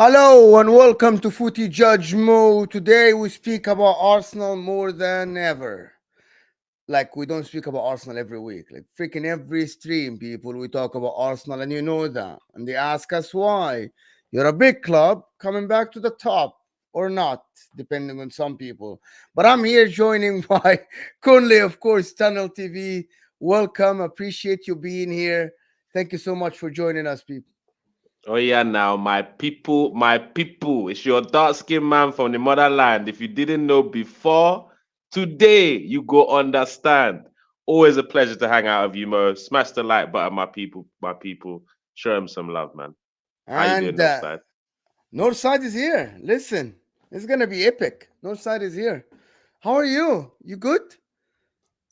Hello and welcome to Footy Judge Mo. Today we speak about Arsenal more than ever. Like we don't speak about Arsenal every week. Like freaking every stream, people, we talk about Arsenal and you know that. And they ask us why. You're a big club coming back to the top or not, depending on some people. But I'm here joining by Kunle, of course, Tunnel TV. Welcome. Appreciate you being here. Thank you so much for joining us, people. Oh yeah, now my people. It's your dark skinned man from the motherland. If you didn't know before, today you go understand. Always a pleasure to hang out with you, Mo. Smash the like button, my people, my people. Show them some love, man. How you doing, And Northside? Northside is here. Listen, it's gonna be epic. Northside is here. How are you? You good?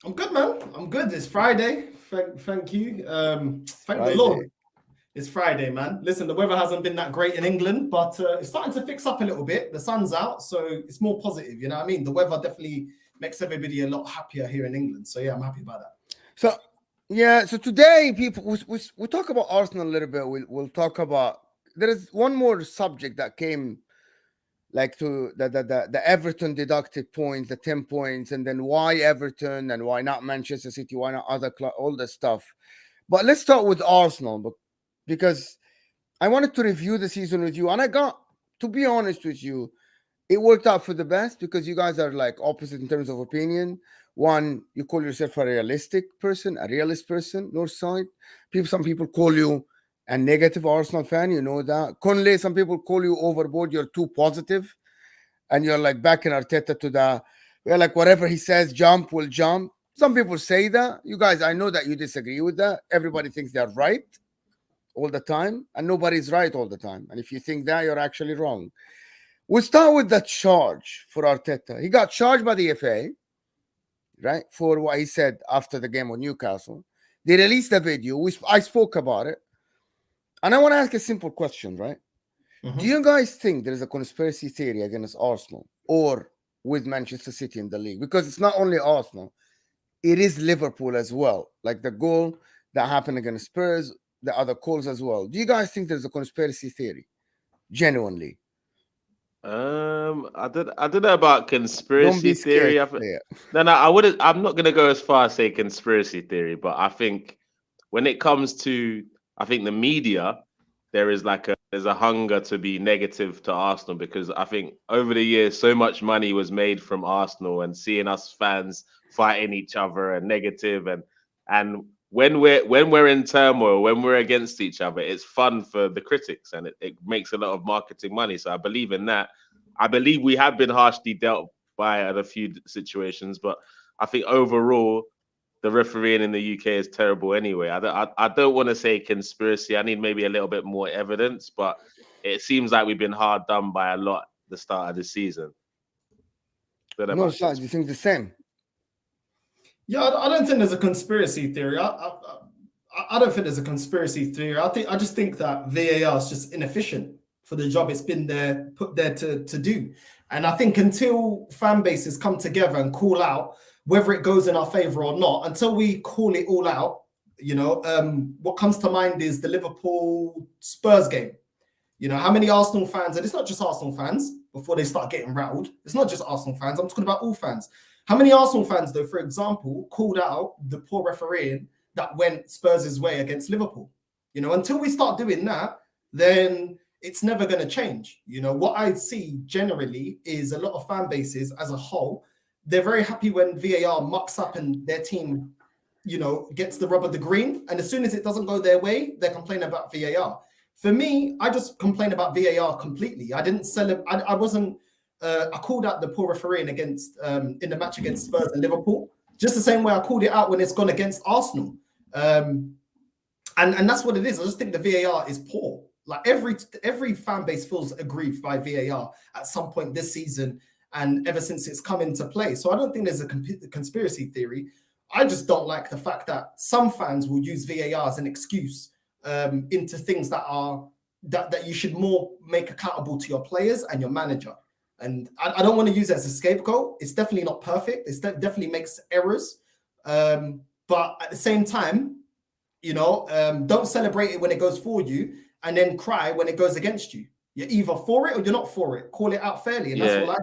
I'm good, man. I'm good. It's Friday. Thank you. Thank the Lord. Friday. It's Friday, man. Listen, the weather hasn't been that great in England, but it's starting to fix up a little bit. The sun's out, so it's more positive. You know what I mean? The weather definitely makes everybody a lot happier here in England. So yeah, I'm happy about that. So yeah, so today people we talk about Arsenal a little bit. We'll talk about there is one more subject that came like to the Everton deducted points, the 10 points, and then why Everton and why not Manchester City, why not other club, all that stuff. But let's start with Arsenal because I wanted to review the season with you, and I got to be honest with you, it worked out for the best because you guys are like opposite in terms of opinion. One, you call yourself a realistic person, a realist person, North Side. Some people call you a negative Arsenal fan, you know that. Conley, some people call you overboard, you're too positive, and you're like backing Arteta to the, well, like whatever he says, jump will jump. Some people say that. You guys, I know that you disagree with that. Everybody thinks they're right all the time, and nobody's right all the time. And if you think that, you're actually wrong. We'll start with the charge for Arteta. He got charged by the FA, right, for what he said after the game on Newcastle. They released the video. I spoke about it. And I want to ask a simple question, right? Do you guys think there is a conspiracy theory against Arsenal or with Manchester City in the league? Because it's not only Arsenal, it is Liverpool as well. Like the goal that happened against Spurs, the other calls as well. Do you guys think there's a conspiracy theory? Genuinely. I don't know about Don't conspiracy be scared theory. to play it. No, I wouldn't. I'm not gonna go as far as say conspiracy theory, but I think when it comes to, I think the media, there's a hunger to be negative to Arsenal because I think over the years so much money was made from Arsenal and seeing us fans fighting each other and negative and when we're in turmoil, when we're against each other, it's fun for the critics and it makes a lot of marketing money. So I believe in that. I believe we have been harshly dealt by at a few situations, but I think overall the refereeing in the UK is terrible anyway. I don't want to say conspiracy. I need maybe a little bit more evidence, but it seems like we've been hard done by a lot at the start of the season. Don't know No, about side, you think the same? Yeah, I don't think there's a conspiracy theory. I don't think there's a conspiracy theory. I just think that VAR is just inefficient for the job it's been there put there to do. And I think until fan bases come together and call out whether it goes in our favor or not, until we call it all out, what comes to mind is the Liverpool Spurs game. You know, how many Arsenal fans, and it's not just Arsenal fans, before they start getting rattled, it's not just Arsenal fans, I'm talking about all fans. How many Arsenal fans, though, for example, called out the poor refereeing that went Spurs' way against Liverpool? You know, until we start doing that, then it's never going to change. You know, what I see generally is a lot of fan bases as a whole, they're very happy when VAR mucks up and their team, gets the rub of the green. And as soon as it doesn't go their way, they're complaining about VAR. For me, I just complain about VAR completely. I didn't celebrate. I wasn't. I called out the poor refereeing against in the match against Spurs and Liverpool, just the same way I called it out when it's gone against Arsenal. And that's what it is. I just think the VAR is poor. Like every fan base feels aggrieved by VAR at some point this season, and ever since it's come into play. So I don't think there's a conspiracy theory. I just don't like the fact that some fans will use VAR as an excuse into things that you should more make accountable to your players and your manager. And I don't want to use it as a scapegoat. It's definitely not perfect. It definitely makes errors. But at the same time, don't celebrate it when it goes for you and then cry when it goes against you. You're either for it or you're not for it. Call it out fairly, and Yeah,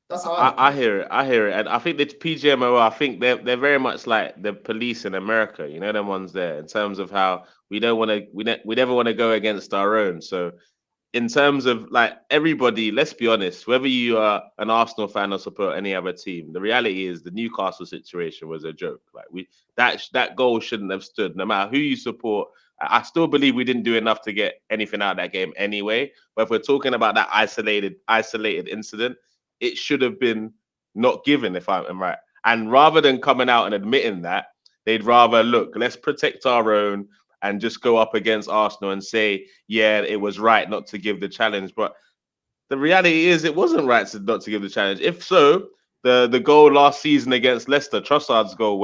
that's how I look at I it. hear it. I hear it, and I think the PGMOL. I think they're very much like the police in America. You know, them ones there in terms of how we don't want to. We never want to go against our own. So in terms of like everybody, let's be honest, whether you are an Arsenal fan or support any other team, the reality is the Newcastle situation was a joke. Like that goal shouldn't have stood, no matter who you support. I still believe we didn't do enough to get anything out of that game anyway. But if we're talking about that isolated incident, it should have been not given, if I'm right. And rather than coming out and admitting that, they'd rather look, let's protect our own and just go up against Arsenal and say, yeah, it was right not to give the challenge. But the reality is it wasn't right not to give the challenge. If so, the goal last season against Leicester, Trossard's goal,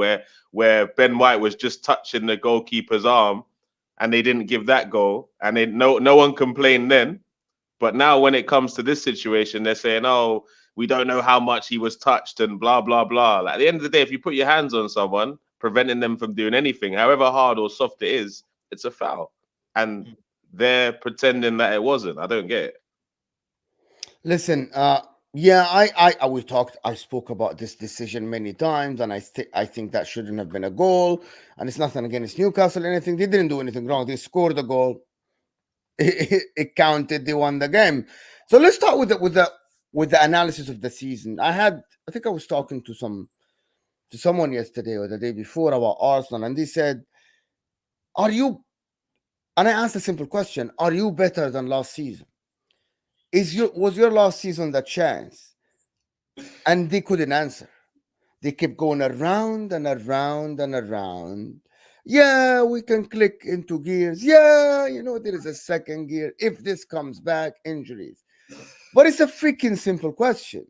where Ben White was just touching the goalkeeper's arm and they didn't give that goal, and no one complained then. But now when it comes to this situation, they're saying, oh, we don't know how much he was touched and blah, blah, blah. Like, at the end of the day, if you put your hands on someone, preventing them from doing anything, however hard or soft it is, it's a foul. And they're pretending that it wasn't. I don't get it. Listen, we talked. I spoke about this decision many times, and I think that shouldn't have been a goal. And it's nothing against Newcastle or anything. They didn't do anything wrong. They scored the goal. It counted. They won the game. So let's start with the analysis of the season. I think I was talking to someone yesterday or the day before about Arsenal, and they said, "Are you?" And I asked a simple question: are you better than last season? Was your last season the chance? And they couldn't answer. They kept going around and around and around. Yeah, we can click into gears. Yeah, there is a second gear if this comes back, injuries. But it's a freaking simple question.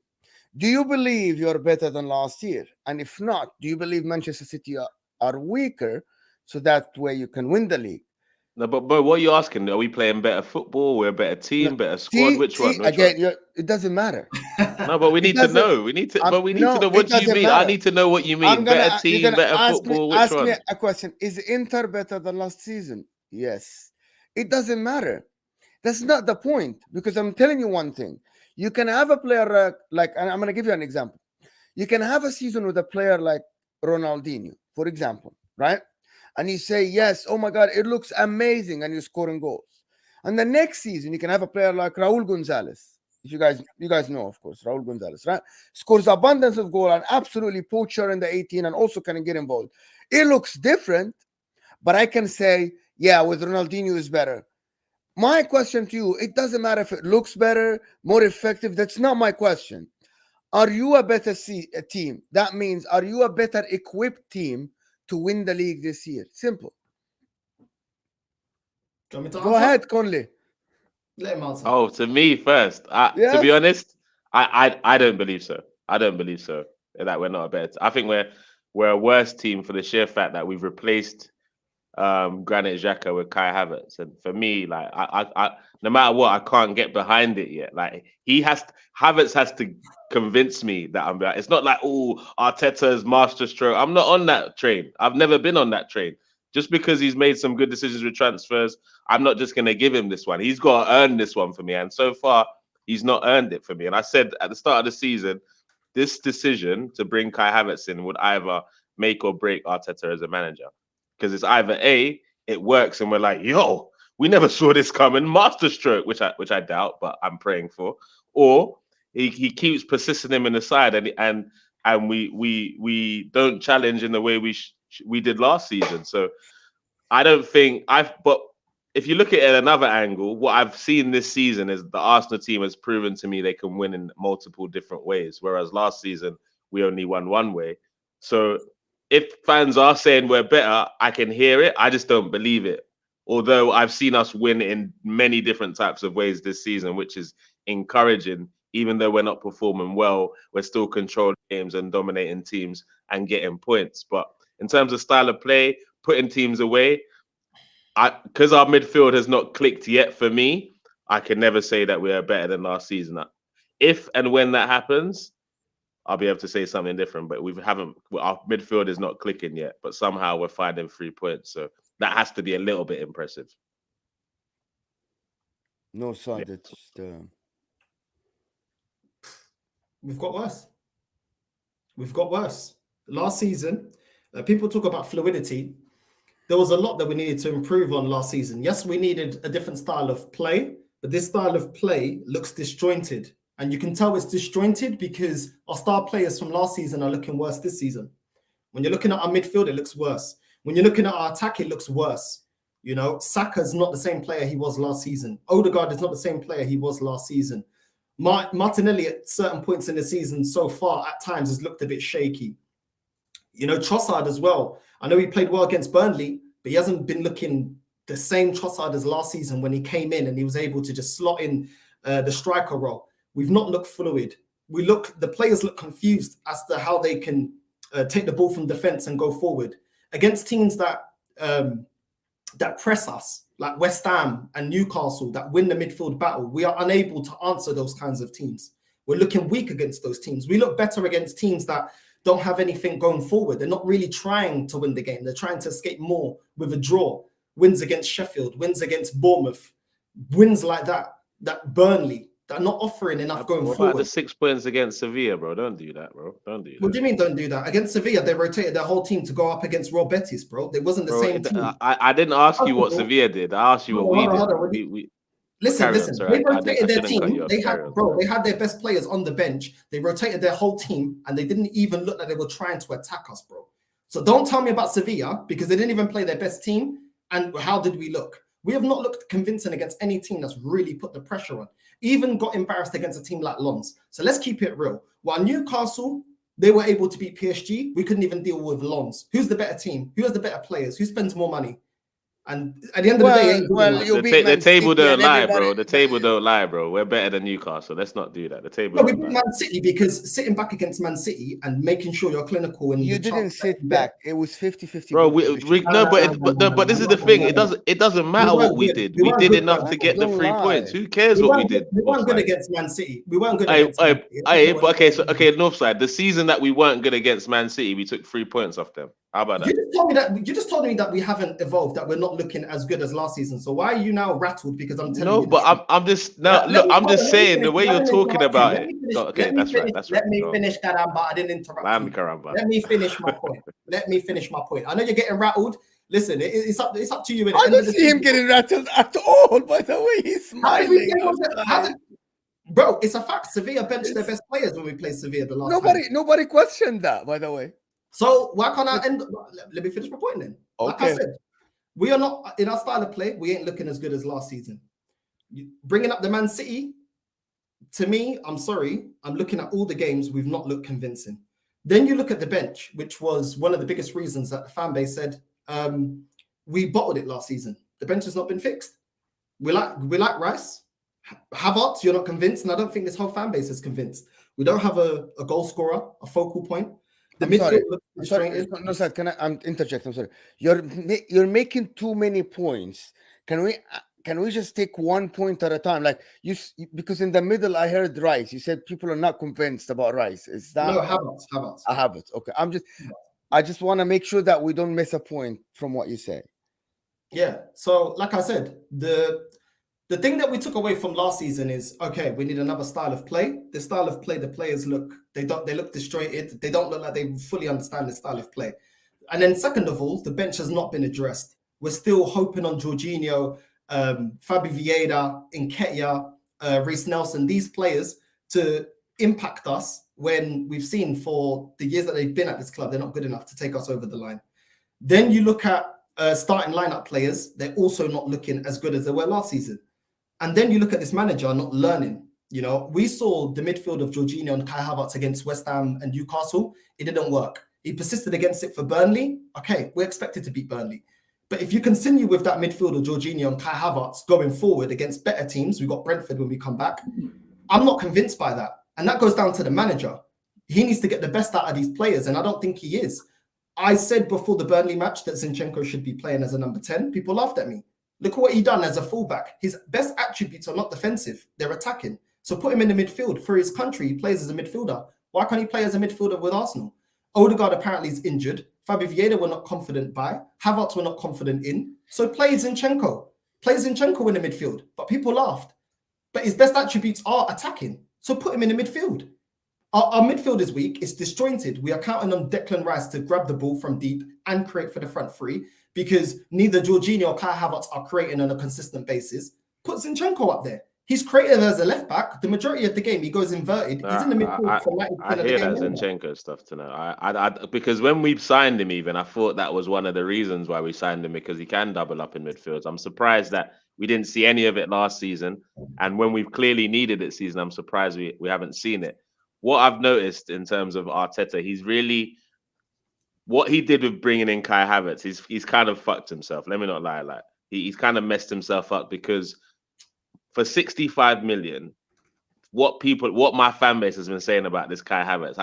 Do you believe you're better than last year? And if not, do you believe Manchester City are weaker so that way you can win the league? No, but what are you asking? Are we playing better football? We're a better No, team, better squad? see, Which one? Which again, one? it doesn't matter. No, but we It need to doesn't. know. We need to know. It What do you doesn't mean? I matter. need to know what you mean. Better You're team, gonna better football. Which ask me one? a question. Is Inter better than last season? Yes. It doesn't matter. That's not the point, because I'm telling you one thing. You can have a player and I'm gonna give you an example. You can have a season with a player like Ronaldinho, for example, right? And you say, yes, oh my God, it looks amazing, and you're scoring goals. And the next season, you can have a player like Raul Gonzalez. If you guys know, of course, Raul Gonzalez, right? Scores abundance of goal and absolutely poacher in the 18 and also can get involved. It looks different, but I can say, yeah, with Ronaldinho is better. My question to you, it doesn't matter if it looks better, more effective. That's not my question. Are you a better team? That means, are you a better equipped team to win the league this year? Simple. Do you want me to Go answer? ahead, Conley. Let him answer. Oh, to me first. To be Yes. honest, I don't believe so. I don't believe so that we're not a better. I think we're a worse team for the sheer fact that we've replaced Granit Xhaka with Kai Havertz, and for me, like I no matter what, I can't get behind it yet. Like Havertz has to convince me that I'm better. It's not like, oh, Arteta's masterstroke. I'm not on that train. I've never been on that train. Just because he's made some good decisions with transfers, I'm not just going to give him this one. He's got to earn this one for me, and so far, he's not earned it for me. And I said at the start of the season, this decision to bring Kai Havertz in would either make or break Arteta as a manager, because it's either A, it works and we're like, yo, we never saw this coming, masterstroke, which I doubt, but I'm praying for, or he keeps persisting him in the side, and we don't challenge in the way we did last season. So I don't think but if you look at it at another angle, what I've seen this season is the Arsenal team has proven to me they can win in multiple different ways, whereas last season we only won one way. So if fans are saying we're better, I can hear it. I just don't believe it. Although I've seen us win in many different types of ways this season, which is encouraging. Even though we're not performing well, we're still controlling games and dominating teams and getting points. But in terms of style of play, putting teams away, because our midfield has not clicked yet for me, I can never say that we are better than last season. If and when that happens, I'll be able to say something different. But we haven't. Our midfield is not clicking yet, but somehow we're finding 3 points. So that has to be a little bit impressive. No side. Yeah. That's We've got worse. We've got worse. Last season, people talk about fluidity. There was a lot that we needed to improve on last season. Yes, we needed a different style of play, but this style of play looks disjointed. And you can tell it's disjointed because our star players from last season are looking worse this season. When you're looking at our midfield, it looks worse. When you're looking at our attack, it looks worse. You know, Saka's not the same player he was last season. Odegaard is not the same player he was last season. Martinelli at certain points in the season so far at times has looked a bit shaky. You know, Trossard as well. I know he played well against Burnley, but he hasn't been looking the same Trossard as last season when he came in and he was able to just slot in the striker role. We've not looked fluid. The players look confused as to how they can take the ball from defense and go forward against teams that press us, like West Ham and Newcastle, that win the midfield battle. We are unable to answer those kinds of teams. We're looking weak against those teams. We look better against teams that don't have anything going forward. They're not really trying to win the game. They're trying to escape more with a draw. Wins against Sheffield, wins against Bournemouth, wins like that Burnley, that are not offering enough going What forward. about the 6 points against Sevilla, bro? Don't do that, bro. Don't do that. What do you mean don't do that? Against Sevilla, they rotated their whole team to go up against Real Betis, bro. It wasn't the same team. I didn't ask you what Sevilla did. I asked you what we did. Listen. They rotated their team. They had their best players on the bench. They rotated their whole team, and they didn't even look like they were trying to attack us, bro. So don't tell me about Sevilla because they didn't even play their best team. And how did we look? We have not looked convincing against any team that's really put the pressure on. Even got embarrassed against a team like Lens. So let's keep it real. While Newcastle, they were able to beat PSG, we couldn't even deal with Lens. Who's the better team? Who has the better players? Who spends more money? And at the end of the day, the table don't lie, bro. The table don't lie, bro. We're better than Newcastle. Let's not do that. The table. No, we beat Man City because sitting back against Man City and making sure you're clinical and you didn't sit back. It was 50-50. Bro, but this is the thing. It doesn't matter what we did. We did enough to get the 3 points. Who cares what we did? We weren't good against Man City. We weren't good against Man City. Okay, North side. The season that we weren't good against Man City, we took 3 points off them. How about that? You just told me that we haven't evolved, that we're not looking as good as last season. So why are you now rattled? Because I'm telling you. No, but I'm just now. Look, I'm just saying the way you're talking about it. Okay, that's right. Let me finish, Caramba. I didn't interrupt you. Let me finish my point. I know you're getting rattled. Listen, it's up to you. I don't see him getting rattled at all. By the way, he's smiling. Bro, it's a fact. Sevilla benched their best players when we played Sevilla the last time. Nobody questioned that, by the way. So why can't I end? Let me finish my point then. Okay. Like I said, we are not in our style of play. We ain't looking as good as last season. Bringing up the Man City, to me, I'm sorry. I'm looking at all the games. We've not looked convincing. Then you look at the bench, which was one of the biggest reasons that the fan base said we bottled it last season. The bench has not been fixed. We like Rice. Havertz, you're not convinced, and I don't think this whole fan base is convinced. We don't have a goal scorer, a focal point. The midfield looks frustrated. No, sir, can I interject? I'm sorry. You're making too many points. Can we just take 1 point at a time? Like because in the middle I heard Rice. You said people are not convinced about Rice. Is that no Havertz? Havertz. Okay. I just want to make sure that we don't miss a point from what you say. Yeah. So, like I said, the thing that we took away from last season is, okay, we need another style of play. The style of play, the players look disjointed. They don't look like they fully understand the style of play. And then second of all, the bench has not been addressed. We're still hoping on Jorginho, Fabi Vieira, Nketiah, Reece Nelson, these players to impact us when we've seen for the years that they've been at this club, they're not good enough to take us over the line. Then you look at starting lineup players, they're also not looking as good as they were last season. And then you look at this manager not learning. You know, we saw the midfield of Jorginho and Kai Havertz against West Ham and Newcastle. It didn't work. He persisted against it for Burnley. Okay, we're expected to beat Burnley. But if you continue with that midfield of Jorginho and Kai Havertz going forward against better teams, we've got Brentford when we come back, I'm not convinced by that. And that goes down to the manager. He needs to get the best out of these players, and I don't think he is. I said before the Burnley match that Zinchenko should be playing as a number 10. People laughed at me. Look at what he done as a fullback. His best attributes are not defensive. They're attacking. So put him in the midfield. For his country, he plays as a midfielder. Why can't he play as a midfielder with Arsenal? Odegaard apparently is injured. Fabi Vieira we're not confident by. Havertz we're not confident in. So play Zinchenko. Play Zinchenko in the midfield. But people laughed. but his best attributes are attacking. So put him in the midfield. Our midfield is weak. It's disjointed. We are counting on Declan Rice to grab the ball from deep and create for the front three because neither Jorginho or Kai Havertz are creating on a consistent basis. Put Zinchenko up there. He's created as a left back. The majority of the game, he goes inverted. He's in the midfield for 90% I of the hear game. that Zinchenko stuff tonight. Because when we signed him, even I thought that was one of the reasons why we signed him, because he can double up in midfield. I'm surprised that we didn't see any of it last season, and when we've clearly needed it season, I'm surprised we haven't seen it. What I've noticed in terms of Arteta, he's really what he did with bringing in Kai Havertz. He's kind of fucked himself. Let me not lie, like he's kind of messed himself up because for 65 million, what my fan base has been saying about this Kai Havertz,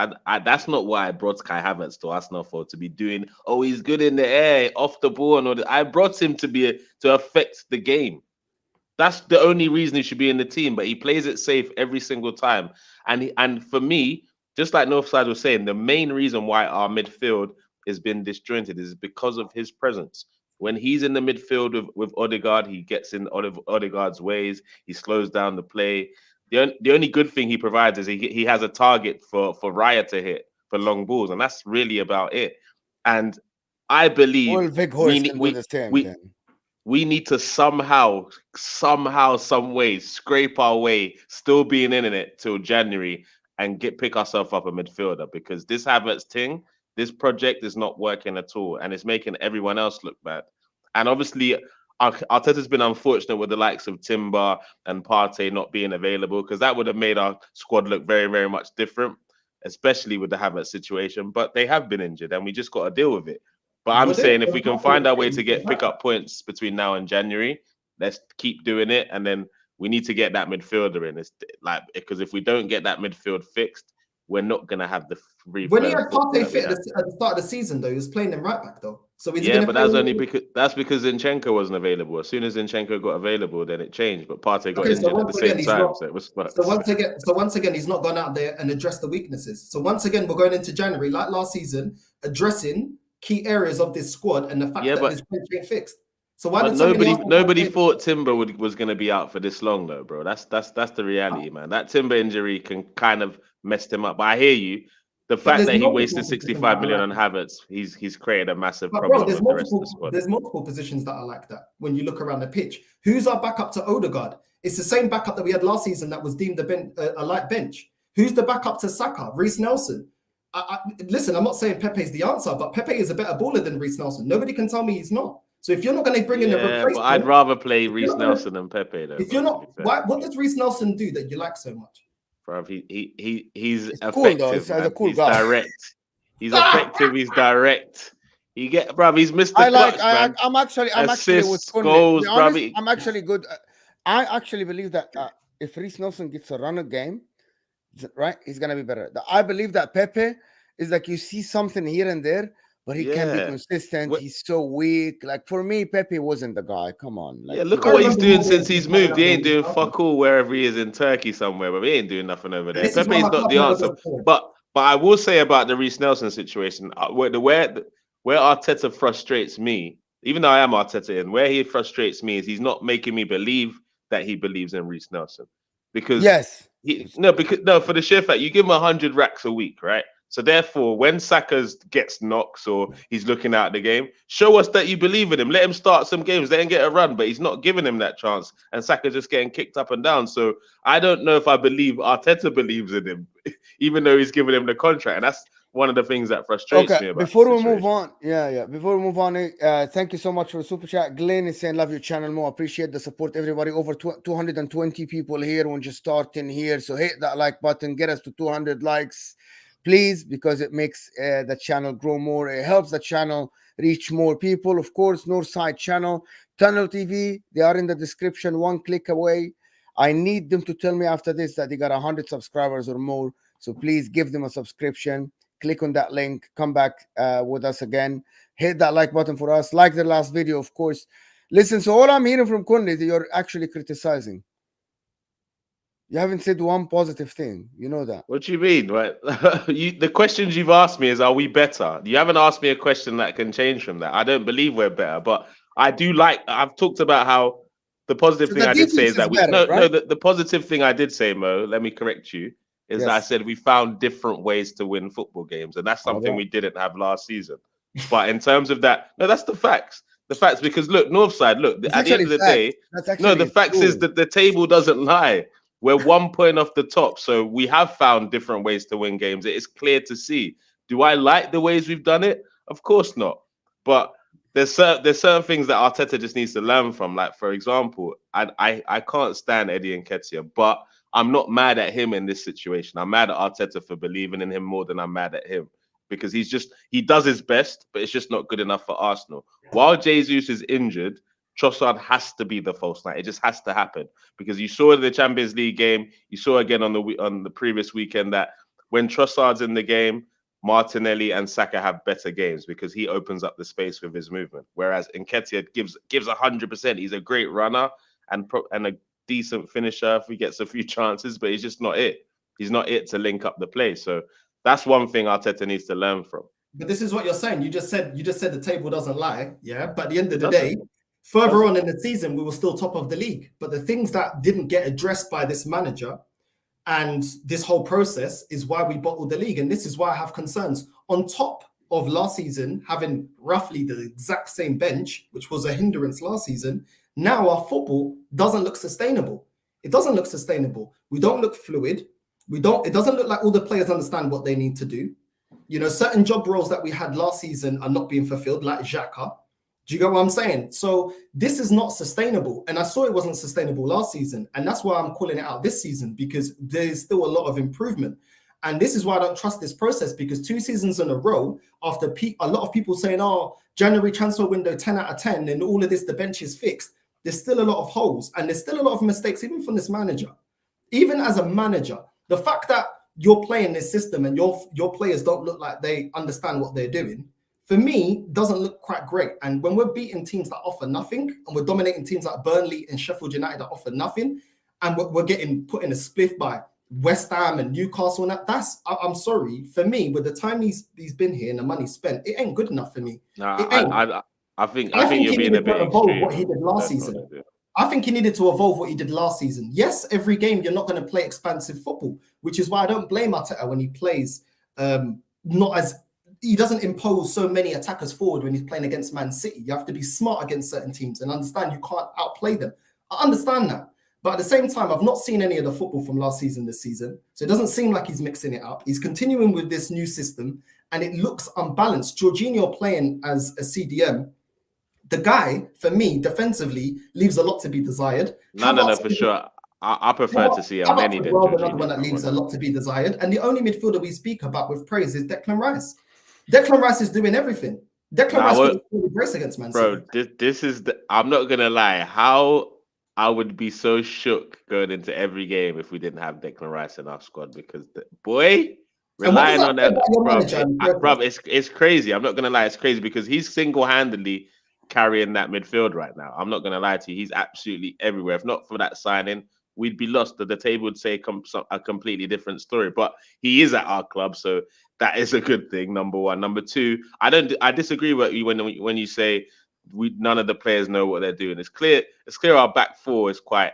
that's not why I brought Kai Havertz to Arsenal for, to be doing, oh, he's good in the air, off the ball, and all that. I brought him to affect the game. That's the only reason he should be in the team, but he plays it safe every single time. And for me, just like Northside was saying, the main reason why our midfield has been disjointed is because of his presence. When he's in the midfield with Odegaard, he gets in Odegaard's ways. He slows down the play. The only good thing he provides is he has a target for Raya to hit for long balls, and that's really about it. And I believe we need to somehow, some way, scrape our way, still being in it till January, and pick ourselves up a midfielder, because this Havertz thing, this project is not working at all, and it's making everyone else look bad. And obviously, Arteta's been unfortunate with the likes of Timber and Partey not being available, because that would have made our squad look very, very much different, especially with the Havertz situation. But they have been injured, and we just got to deal with it. But I'm saying if we can find our way to pick up points between now and January, let's keep doing it. And then we need to get that midfielder in. It's like, because if we don't get that midfield fixed, we're not going to have the free. When he had Partey fit at the start of the season, though, he was playing him right back, though. So but that's because Zinchenko wasn't available. As soon as Zinchenko got available, then it changed. But Partey got injured at the same time, so it was fucked. So once again, he's not gone out there and addressed the weaknesses. So once again, we're going into January, like last season, addressing key areas of this squad and the fact that this bench ain't fixed. So why nobody thought Timber was going to be out for this long, though, bro. That's the reality, man. That Timber injury can kind of mess him up. But I hear you. The fact that he wasted 65 million on Havertz, he's created a massive problem with the rest of the squad. There's multiple positions that are like that when you look around the pitch. Who's our backup to Odegaard? It's the same backup that we had last season that was deemed a light bench. Who's the backup to Saka? Reece Nelson. Listen, I'm not saying Pepe's the answer, but Pepe is a better baller than Reece Nelson. Nobody can tell me he's not. So if you're not going to bring in a replacement, but I'd rather play Reece Nelson than Pepe, though. If you're not, what does Reece Nelson do that you like so much? Bro, he's effective. Cool, though. He's a cool guy. Direct. He's effective. He's direct. He's Mr. Clutch, I'm actually with goals, honest, I'm actually good. I actually believe that if Reece Nelson gets a run a game, right, he's gonna be better. I believe that Pepe is like, you see something here and there, but he can't be consistent. He's so weak. Like, for me, Pepe wasn't the guy. Come on. Like, look at what he's doing since he's moved. He ain't doing fuck all wherever he is in Turkey somewhere, but he ain't doing nothing over there. Pepe's not the answer. But I will say about the Reece Nelson situation, where Arteta frustrates me, even though I am Arteta, and where he frustrates me is he's not making me believe that he believes in Reece Nelson. Because for the sheer fact, you give him 100 racks a week, right? So therefore, when Saka gets knocks or he's looking out the game, show us that you believe in him. Let him start some games. Let him get a run, but he's not giving him that chance. And Saka's just getting kicked up and down. So I don't know if I believe Arteta believes in him, even though he's giving him the contract. And that's one of the things that frustrates me about before we move on. Before we move on, thank you so much for the super chat. Glenn is saying, love your channel more. Appreciate the support, everybody. Over 220 people here when just starting here. So hit that like button. Get us to 200 likes. Please, because it makes the channel grow more. It helps the channel reach more people. Of course, Northside channel, Tunnel TV, they are in the description, one click away. I need them to tell me after this that they got 100 subscribers or more. So please give them a subscription. Click on that link. Come back with us again. Hit that like button for us. Like the last video, of course. Listen, so all I'm hearing from Kunle is you're actually criticizing. You haven't said one positive thing. You know that. What do you mean? Right? The questions you've asked me is, are we better? You haven't asked me a question that can change from that. I don't believe we're better, but I do like, I've talked about how the positive So thing the I did say defense is that is better, no, right? the positive thing I did say, Mo, let me correct you, is that I Yes. said we found different ways to win football games, and that's All something right. we didn't have last season. But in terms of that, no, that's the facts. The facts, because look, Northside, look, It's at the end actually of the fact. day, That's no, the actually facts is true. that the table doesn't lie. We're 1 point off the top, so we have found different ways to win games. It is clear to see. Do I like the ways we've done it? Of course not. But there's certain things that Arteta just needs to learn from. Like, for example, I can't stand Eddie Nketiah, but I'm not mad at him in this situation. I'm mad at Arteta for believing in him more than I'm mad at him, because he does his best, but it's just not good enough for Arsenal. While Jesus is injured, Trossard has to be the false nine. It just has to happen, because you saw in the Champions League game, you saw again on the previous weekend that when Trossard's in the game, Martinelli and Saka have better games because he opens up the space with his movement. Whereas Nketiah gives 100%. He's a great runner and a decent finisher if he gets a few chances, but he's just not it. He's not it to link up the play. So that's one thing Arteta needs to learn from. But this is what you're saying. You just said the table doesn't lie, yeah. But at the end of the Doesn't. day, further on in the season, we were still top of the league. But the things that didn't get addressed by this manager and this whole process is why we bottled the league. And this is why I have concerns. On top of last season having roughly the exact same bench, which was a hindrance last season, now our football doesn't look sustainable. It doesn't look sustainable. We don't look fluid. It doesn't look like all the players understand what they need to do. You know, certain job roles that we had last season are not being fulfilled, like Xhaka. Do you get what I'm saying? So this is not sustainable. And I saw it wasn't sustainable last season. And that's why I'm calling it out this season, because there's still a lot of improvement. And this is why I don't trust this process, because 2 seasons in a row, after a lot of people saying, oh, January transfer window 10 out of 10, and all of this, the bench is fixed. There's still a lot of holes and there's still a lot of mistakes, even from this manager. Even as a manager, the fact that you're playing this system and your players don't look like they understand what they're doing, for me, doesn't look quite great. And when we're beating teams that offer nothing, and we're dominating teams like Burnley and Sheffield United that offer nothing, and we're getting put in a spliff by West Ham and Newcastle, and I'm sorry, for me, with the time he's been here and the money spent, it ain't good enough for me. I think he you're being a needed bit to evolve extreme. what he did last season. I think he needed to evolve what he did last season. Yes, every game you're not going to play expansive football, which is why I don't blame Arteta when he plays he doesn't impose so many attackers forward when he's playing against Man City. You have to be smart against certain teams and understand you can't outplay them. I understand that. But at the same time, I've not seen any of the football from last season this season. So it doesn't seem like he's mixing it up. He's continuing with this new system and it looks unbalanced. Jorginho playing as a CDM, the guy, for me, defensively, leaves a lot to be desired. No, for sure. I prefer to see a many than Jorginho. Another one that leaves a lot to be desired. And the only midfielder we speak about with praise is Declan Rice. Declan Rice is doing everything. Declan Rice got a brace against Man City. Bro, this is I'm not gonna lie. How I would be so shook going into every game if we didn't have Declan Rice in our squad, because relying on that, bro, it's crazy. I'm not gonna lie, it's crazy because he's single-handedly carrying that midfield right now. I'm not gonna lie to you, he's absolutely everywhere. If not for that signing, we'd be lost. The table would say a completely different story. But he is at our club, so that is a good thing. Number one. Number two, I disagree with you when you say none of the players know what they're doing. It's clear our back four is quite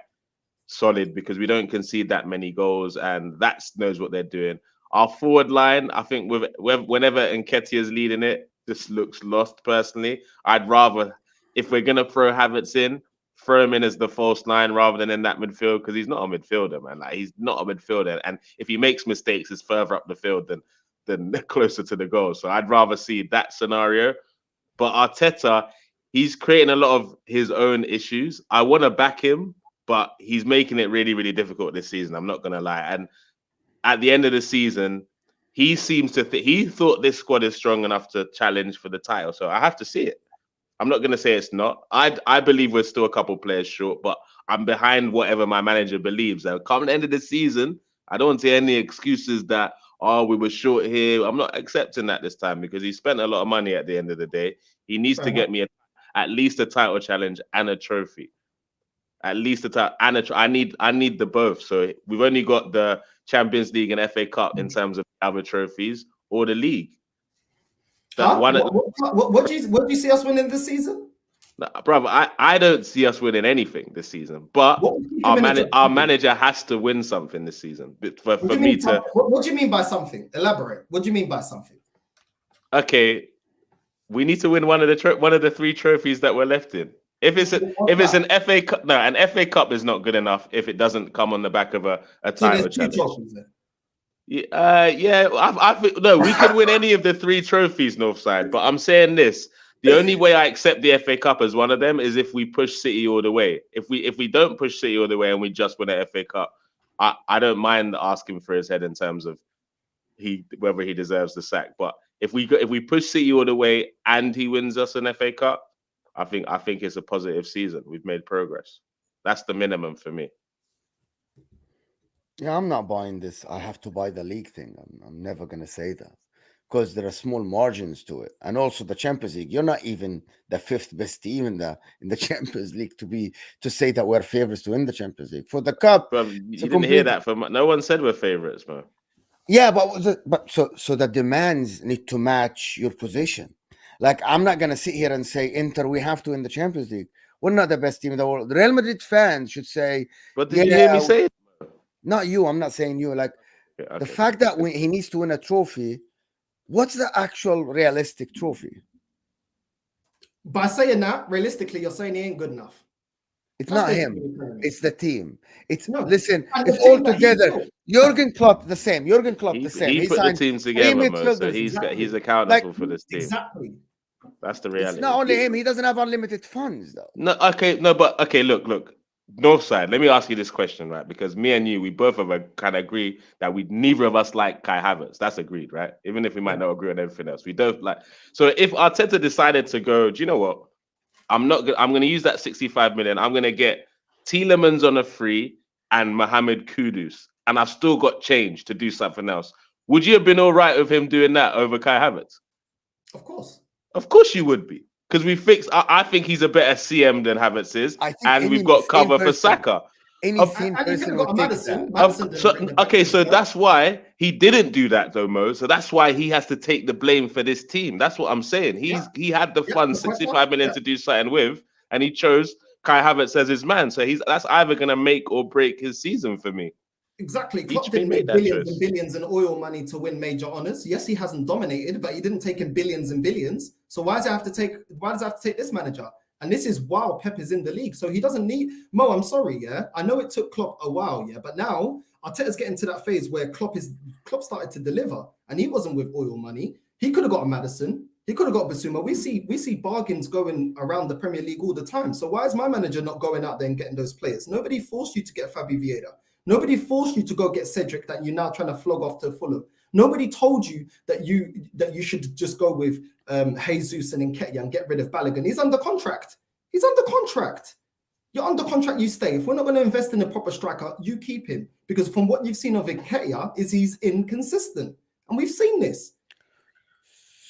solid because we don't concede that many goals, and that knows what they're doing. Our forward line, I think, whenever Nketiah is leading it, just looks lost. Personally, I'd rather, if we're gonna throw Havertz in, throw him in as the false nine rather than in that midfield, because he's not a midfielder, man. Like, he's not a midfielder, and if he makes mistakes, it's further up the field than closer to the goal. So I'd rather see that scenario. But Arteta, he's creating a lot of his own issues. I want to back him, but he's making it really, really difficult this season. I'm not going to lie. And at the end of the season, he seems to he thought this squad is strong enough to challenge for the title. So I have to see it. I'm not going to say it's not. I believe we're still a couple players short, but I'm behind whatever my manager believes. And come the end of the season, I don't see any excuses that, oh, we were short here. I'm not accepting that this time, because he spent a lot of money at the end of the day. He needs to get me at least a title challenge and a trophy. At least a title and I need the both. So we've only got the Champions League and FA Cup in terms of other trophies, or the league. What do you see us winning this season? Nah, brother, I don't see us winning anything this season, but What would keep him in the top our three? manager has to win something this season. But What do for you me mean? to What do you mean by something? Elaborate. What do you mean by something? okay, we need to win one of the three trophies that we're left in. If it's What's an that? FA Cup, no, an FA Cup is not good enough if it doesn't come on the back of a So there's title two challenge. trophies there. Yeah, I think no, we can win any of the three trophies, Northside. But I'm saying this: the only way I accept the FA Cup as one of them is if we push City all the way. If we don't push City all the way and we just win an FA Cup, I don't mind asking for his head in terms of whether he deserves the sack. But if we push City all the way and he wins us an FA Cup, I think it's a positive season. We've made progress. That's the minimum for me. Yeah, I'm not buying this. I have to buy the league thing. I'm never going to say that because there are small margins to it, and also the Champions League. You're not even the fifth best team in the Champions League to say that we're favorites to win the Champions League. For the cup, Bro, it's you a didn't hear complete. that from no one said we're favorites, man. Yeah, but so the demands need to match your position. Like I'm not going to sit here and say Inter, we have to win the Champions League. We're not the best team in the world. Real Madrid fans should say, But did you hear me yeah, say it? not you. I'm not saying you. Like Yeah, the okay. fact that he needs to win a trophy. What's the actual realistic trophy? By saying that, realistically, you're saying he ain't good enough. It's That's not basically him. what you're telling me. It's the team. It's No. listen. And the It's all team that he together. built. Jurgen Klopp the same. Jurgen Klopp the same. He He put the signed team 3 together, Mo. So midfielders. he's Exactly. accountable Like for this team. Exactly. That's the it's reality. not only him. He doesn't have unlimited funds though. No, okay, no, but okay, look. Northside, let me ask you this question, right? Because me and you, we both of us kind of agree that we neither of us like Kai Havertz. That's agreed, right? Even if we might Yeah. not agree on everything else, we don't like. So if Arteta decided to go, do you know what? I'm going to use that 65 million. I'm going to get Tielemans on a free and Mohamed Kudus, and I've still got change to do something else. Would you have been all right with him doing that over Kai Havertz? Of course. Of course you would be. Because we fixed. I think he's a better CM than Havertz is, I think and we've got cover for Saka. Any sane And he could person have would got a take Madison. that. Madison didn't bring the Okay, so best that's why he didn't do that, though, Mo. So that's why he has to take the blame for this team. That's what I'm saying. He had the funds, 65 million to do something with, and he chose Kai Havertz as his man. So that's either gonna make or break his season for me. Exactly. He Klopp didn't made make that billions choice. and billions in oil money to win major honors. Yes, he hasn't dominated, but he didn't take in billions and billions. So why does it have to take this manager? And this is while Pep is in the league. So he doesn't need Mo, I'm sorry, yeah. I know it took Klopp a while, yeah, but now Arteta's getting to that phase where Klopp started to deliver, and he wasn't with oil money. He could have got a Madison, he could have got Basuma. We see bargains going around the Premier League all the time. So why is my manager not going out there and getting those players? Nobody forced you to get Fabi Vieira. Nobody forced you to go get Cedric that you're now trying to flog off to Fulham. Nobody told you that you should just go with Jesus and Nketiah and get rid of Balogun. He's under contract. He's under contract. You're under contract, you stay. If we're not going to invest in a proper striker, you keep him. Because from what you've seen of Nketiah is he's inconsistent. And we've seen this.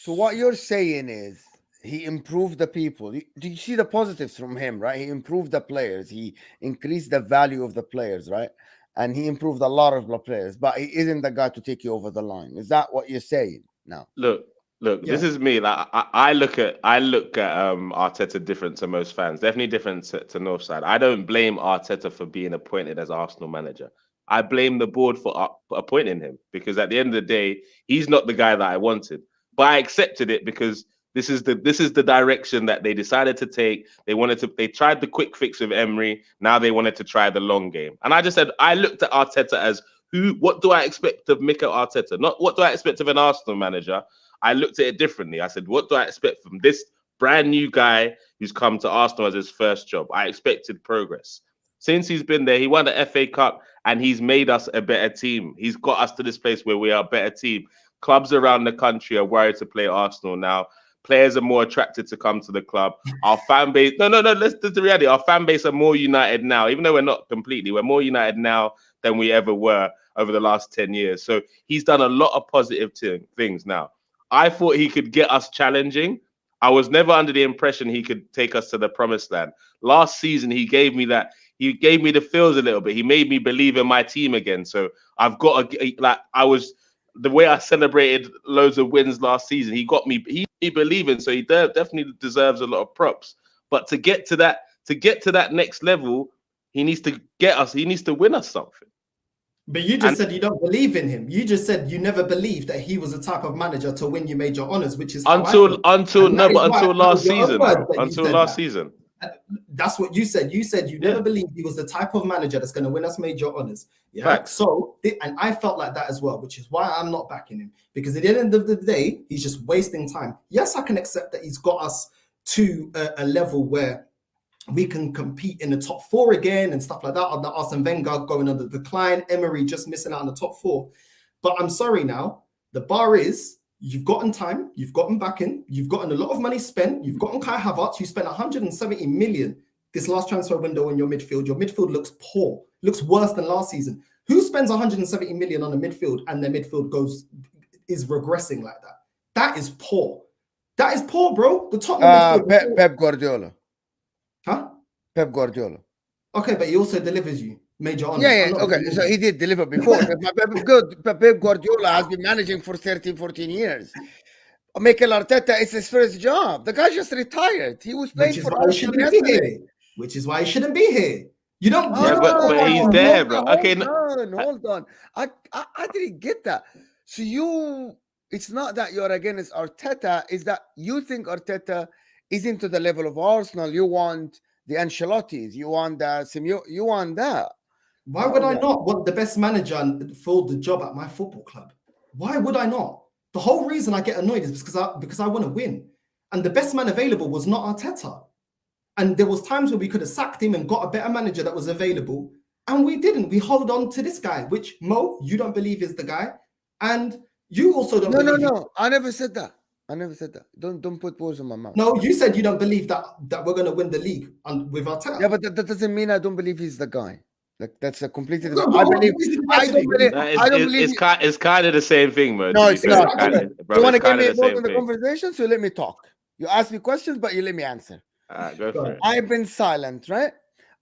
So what you're saying is he improved the people. Do you see the positives from him, right? He improved the players. He increased the value of the players, right? And he improved a lot of the players, but he isn't the guy to take you over the line. Is that what you're saying now? Look, Yeah. this is me. Like I look at Arteta different to most fans. Definitely different to Northside. I don't blame Arteta for being appointed as Arsenal manager. I blame the board for appointing him because at the end of the day, he's not the guy that I wanted. But I accepted it because this is the direction that they decided to take. They tried the quick fix with Emery. Now they wanted to try the long game. And I just said, I looked at Arteta as what do I expect of Mikel Arteta? Not what do I expect of an Arsenal manager. I looked at it differently. I said, what do I expect from this brand new guy who's come to Arsenal as his first job? I expected progress. Since he's been there, he won the FA Cup and he's made us a better team. He's got us to this place where we are a better team. Clubs around the country are worried to play Arsenal now. Players are more attracted to come to the club. Our fan base, no. That's the reality. Our fan base are more united now, even though we're not completely. We're more united now than we ever were over the last 10 years. So he's done a lot of positive things now. I thought he could get us challenging. I was never under the impression he could take us to the promised land. Last season, he gave me that. He gave me the feels a little bit. He made me believe in my team again. So I've got the way I celebrated loads of wins last season. He got me believing. So he definitely deserves a lot of props. But to get to that next level, he needs to win us something. But you just said you don't believe in him. You just said you never believed that he was the type of manager to win you major honors, which is until last season. Until last season. That's what you said. You said you never believed he was the type of manager that's going to win us major honors. Yeah. Facts. So, and I felt like that as well, which is why I'm not backing him, because at the end of the day, he's just wasting time. Yes, I can accept that he's got us to a level where we can compete in the top 4 again and stuff like that. Under Arsene Wenger going on the decline, Emery just missing out on the top 4. But I'm sorry now, the bar is you've gotten time, you've gotten backing, you've gotten a lot of money spent, you've gotten Kai Havertz, you spent 170 million this last transfer window in your midfield. Your midfield looks poor, looks worse than last season. Who spends 170 million on a midfield and their midfield is regressing like that? That is poor. That is poor, bro. The Tottenham midfield. Pep Guardiola. Huh? Pep Guardiola. Okay, but he also delivers you major honors. Yeah, okay. So he did deliver before. Pep Guardiola has been managing for 13, 14 years. Mikel Arteta, it's his first job. The guy just retired. He was playing for Arsenal yesterday. Which is why he shouldn't be here. You don't. But he's there, bro. Okay, hold on. I didn't get that. So it's not that you're against Arteta. It's that you think Arteta isn't to the level of Arsenal. You want the Ancelottis. You want you want that. Why would I not want the best manager for the job at my football club? Why would I not? The whole reason I get annoyed is because I want to win. And the best man available was not Arteta. And there was times where we could have sacked him and got a better manager that was available. And we didn't. We hold on to this guy, which Mo, you don't believe is the guy. And you also don't believe. No. I never said that. Don't put words in my mouth. No, you said you don't believe that we're going to win the league with Arteta. Yeah, but that doesn't mean I don't believe he's the guy. Like that's a completely different. I don't believe. It's kind of the same thing, man. No, it's not. You want to get me involved in the conversation, so let me talk. You ask me questions, but you let me answer. Go for it. I've been silent, right?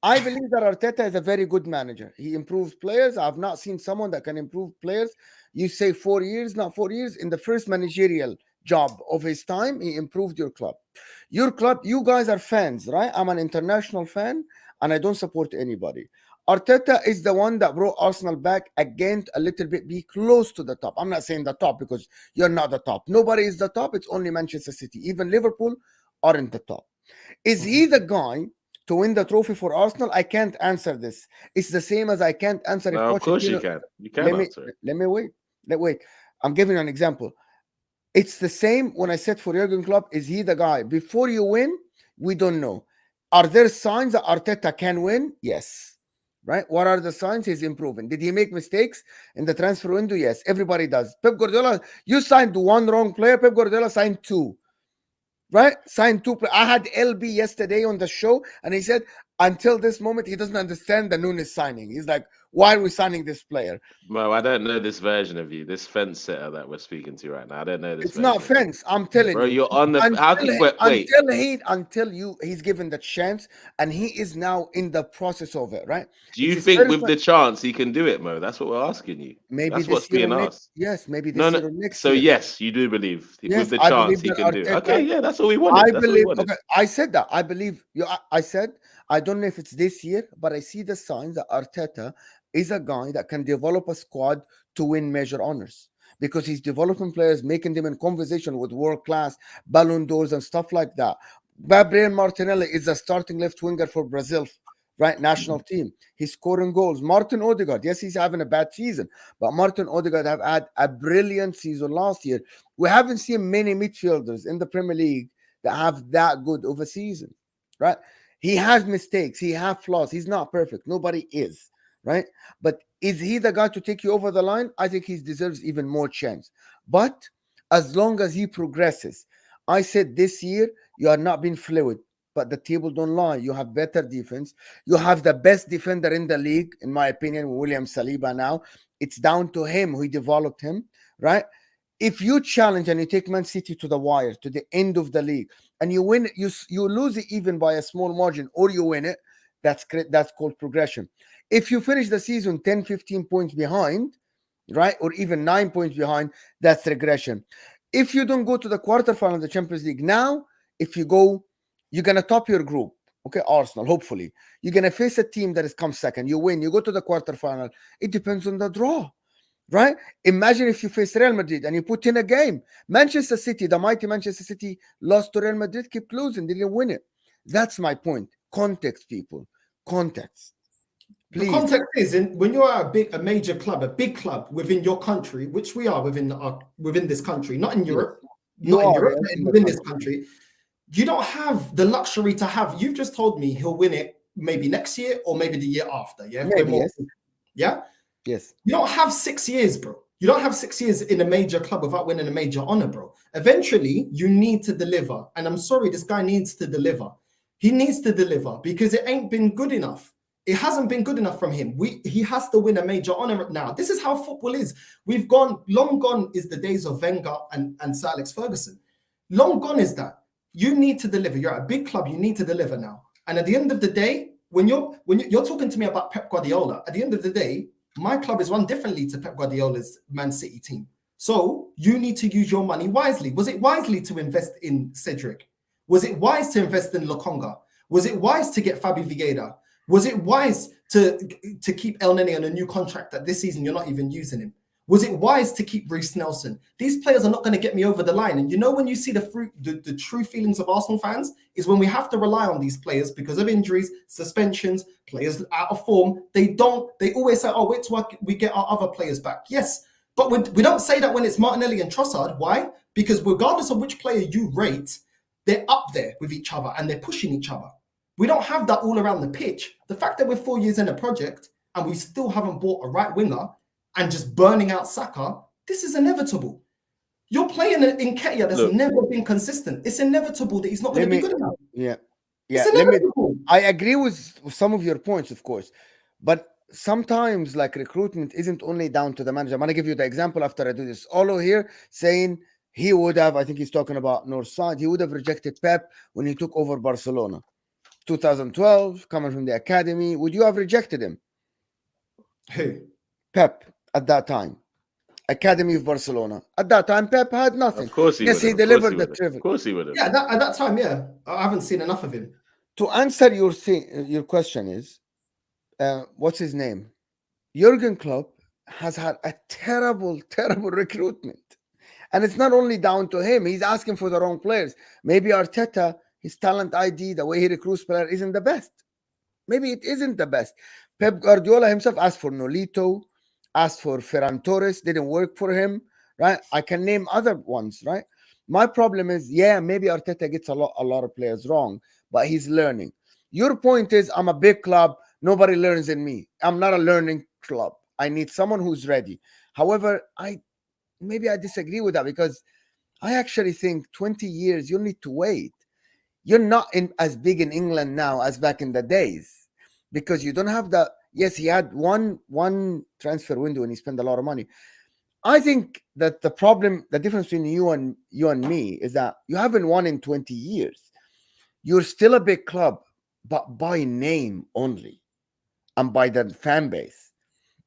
I believe that Arteta is a very good manager. He improves players. I've not seen someone that can improve players. You say 4 years, not 4 years. In the first managerial job of his time, he improved your club. Your club, you guys are fans, right? I'm an international fan, and I don't support anybody. Arteta is the one that brought Arsenal back again a little bit, be close to the top. I'm not saying the top because you're not the top. Nobody is the top. It's only Manchester City. Even Liverpool aren't the top. Is he the guy to win the trophy for Arsenal? I can't answer this. It's the same as I can't answer. No, of course you can. You can answer. Let me wait. I'm giving you an example. It's the same when I said for Jurgen Klopp, is he the guy? Before you win, we don't know. Are there signs that Arteta can win? Yes. Right? What are the signs? He's improving. Did he make mistakes in the transfer window? Yes. Everybody does. Pep Guardiola, you signed one wrong player. Pep Guardiola signed 2. Right? Signed 2 players. I had LB yesterday on the show, and he said, until this moment, he doesn't understand the Nunes signing. He's like, why are we signing this player? Mo, I don't know this version of you, this fence setter that we're speaking to right now. I don't know this. It's not fence. I'm telling bro, you. You're on the he's given the chance, and he is now in the process of it, right? Do you think with the chance he can do it, Mo? That's what we're asking you. Maybe that's what's being asked. Yes, maybe this year or next so year. Yes, you do believe with the chance he can do it. Okay, yeah, that's what we wanted. Okay, I said that. I believe you. I said I don't know if it's this year, but I see the signs that Arteta is a guy that can develop a squad to win major honors because he's developing players, making them in conversation with world-class Ballon d'Ors and stuff like that. Gabriel Martinelli is a starting left winger for Brazil, right? National team. He's scoring goals. Martin Odegaard, yes, he's having a bad season, but Martin Odegaard have had a brilliant season last year. We haven't seen many midfielders in the Premier League that have that good of a season, right? He has mistakes. He has flaws. He's not perfect. Nobody is, right? But is he the guy to take you over the line? I think he deserves even more chance. But as long as he progresses, I said this year, you are not being fluid, but the table don't lie. You have better defense. You have the best defender in the league, in my opinion, William Saliba now. It's down to him. Who developed him, right? If you challenge and you take Man City to the wire, to the end of the league, and you win, you lose it even by a small margin, or you win it, that's called progression. If you finish the season 10, 15 points behind, right, or even 9 points behind, that's regression. If you don't go to the quarterfinal of the Champions League now, if you go, You're gonna top your group. Okay, Arsenal, hopefully. You're gonna face a team that has come second. You win, you go to the quarterfinal. It depends on the draw. Right? Imagine if you face Real Madrid and you put in a game. Manchester City, the mighty Manchester City, lost to Real Madrid, kept losing, didn't win it. That's my point. Context, people. Context. Please. The context is when you're a major club, a big club within your country, which we are within this country, not in Europe, within this country. You don't have the luxury to have. You've just told me he'll win it maybe next year or maybe the year after. Yeah, maybe, yes. Yeah. Yes. You don't have 6 years, bro. You don't have 6 years in a major club without winning a major honor, bro. Eventually, you need to deliver. And I'm sorry, this guy needs to deliver. He needs to deliver because it ain't been good enough. It hasn't been good enough from him. He has to win a major honor now. This is how football is. Long gone is the days of Wenger and Sir Alex Ferguson. Long gone is that. You need to deliver. You're at a big club. You need to deliver now. And at the end of the day, when you're talking to me about Pep Guardiola, at the end of the day, my club is run differently to Pep Guardiola's Man City team. So you need to use your money wisely. Was it wisely to invest in Cedric? Was it wise to invest in Lokonga? Was it wise to get Fabi Vieira? Was it wise to keep El Nene on a new contract that this season you're not even using him? Was it wise to keep Reece Nelson? These players are not going to get me over the line. And you know, when you see the true feelings of Arsenal fans is when we have to rely on these players because of injuries, suspensions, players out of form. They always say, oh, wait till we get our other players back. Yes, but we don't say that when it's Martinelli and Trossard. Why? Because regardless of which player you rate, they're up there with each other and they're pushing each other. We don't have that all around the pitch. The fact that we're 4 years in a project and we still haven't bought a right winger and just burning out Saka, this is inevitable. You're playing in Nketiah that's never been consistent. It's inevitable that he's not going to be good enough. Yeah. It's I agree with some of your points, of course. But sometimes, like, recruitment isn't only down to the manager. I'm going to give you the example after I do this. Olo here saying he would have, I think he's talking about North Side, he would have rejected Pep when he took over Barcelona. 2012, coming from the academy. Would you have rejected him? Who? Pep. At that time, Academy of Barcelona. At that time, Pep had nothing. Of course he yes, would. He delivered the triple. Of course he would have. Yeah, at that time, yeah. I haven't seen enough of him. To answer your question is, what's his name? Jurgen Klopp has had a terrible, terrible recruitment. And it's not only down to him. He's asking for the wrong players. Maybe Arteta, his talent ID, the way he recruits players isn't the best. Maybe it isn't the best. Pep Guardiola himself asked for Nolito, asked for Ferran Torres, didn't work for him, right? I can name other ones, right? My problem is, yeah, maybe Arteta gets a lot of players wrong, but he's learning. Your point is, I'm a big club, nobody learns in me. I'm not a learning club. I need someone who's ready. However, maybe I disagree with that because I actually think 20 years, you'll need to wait. You're not as big in England now as back in the days because you don't have that. Yes, he had one transfer window and he spent a lot of money. I think that the difference between you and me is that you haven't won in 20 years. You're still a big club, but by name only and by the fan base.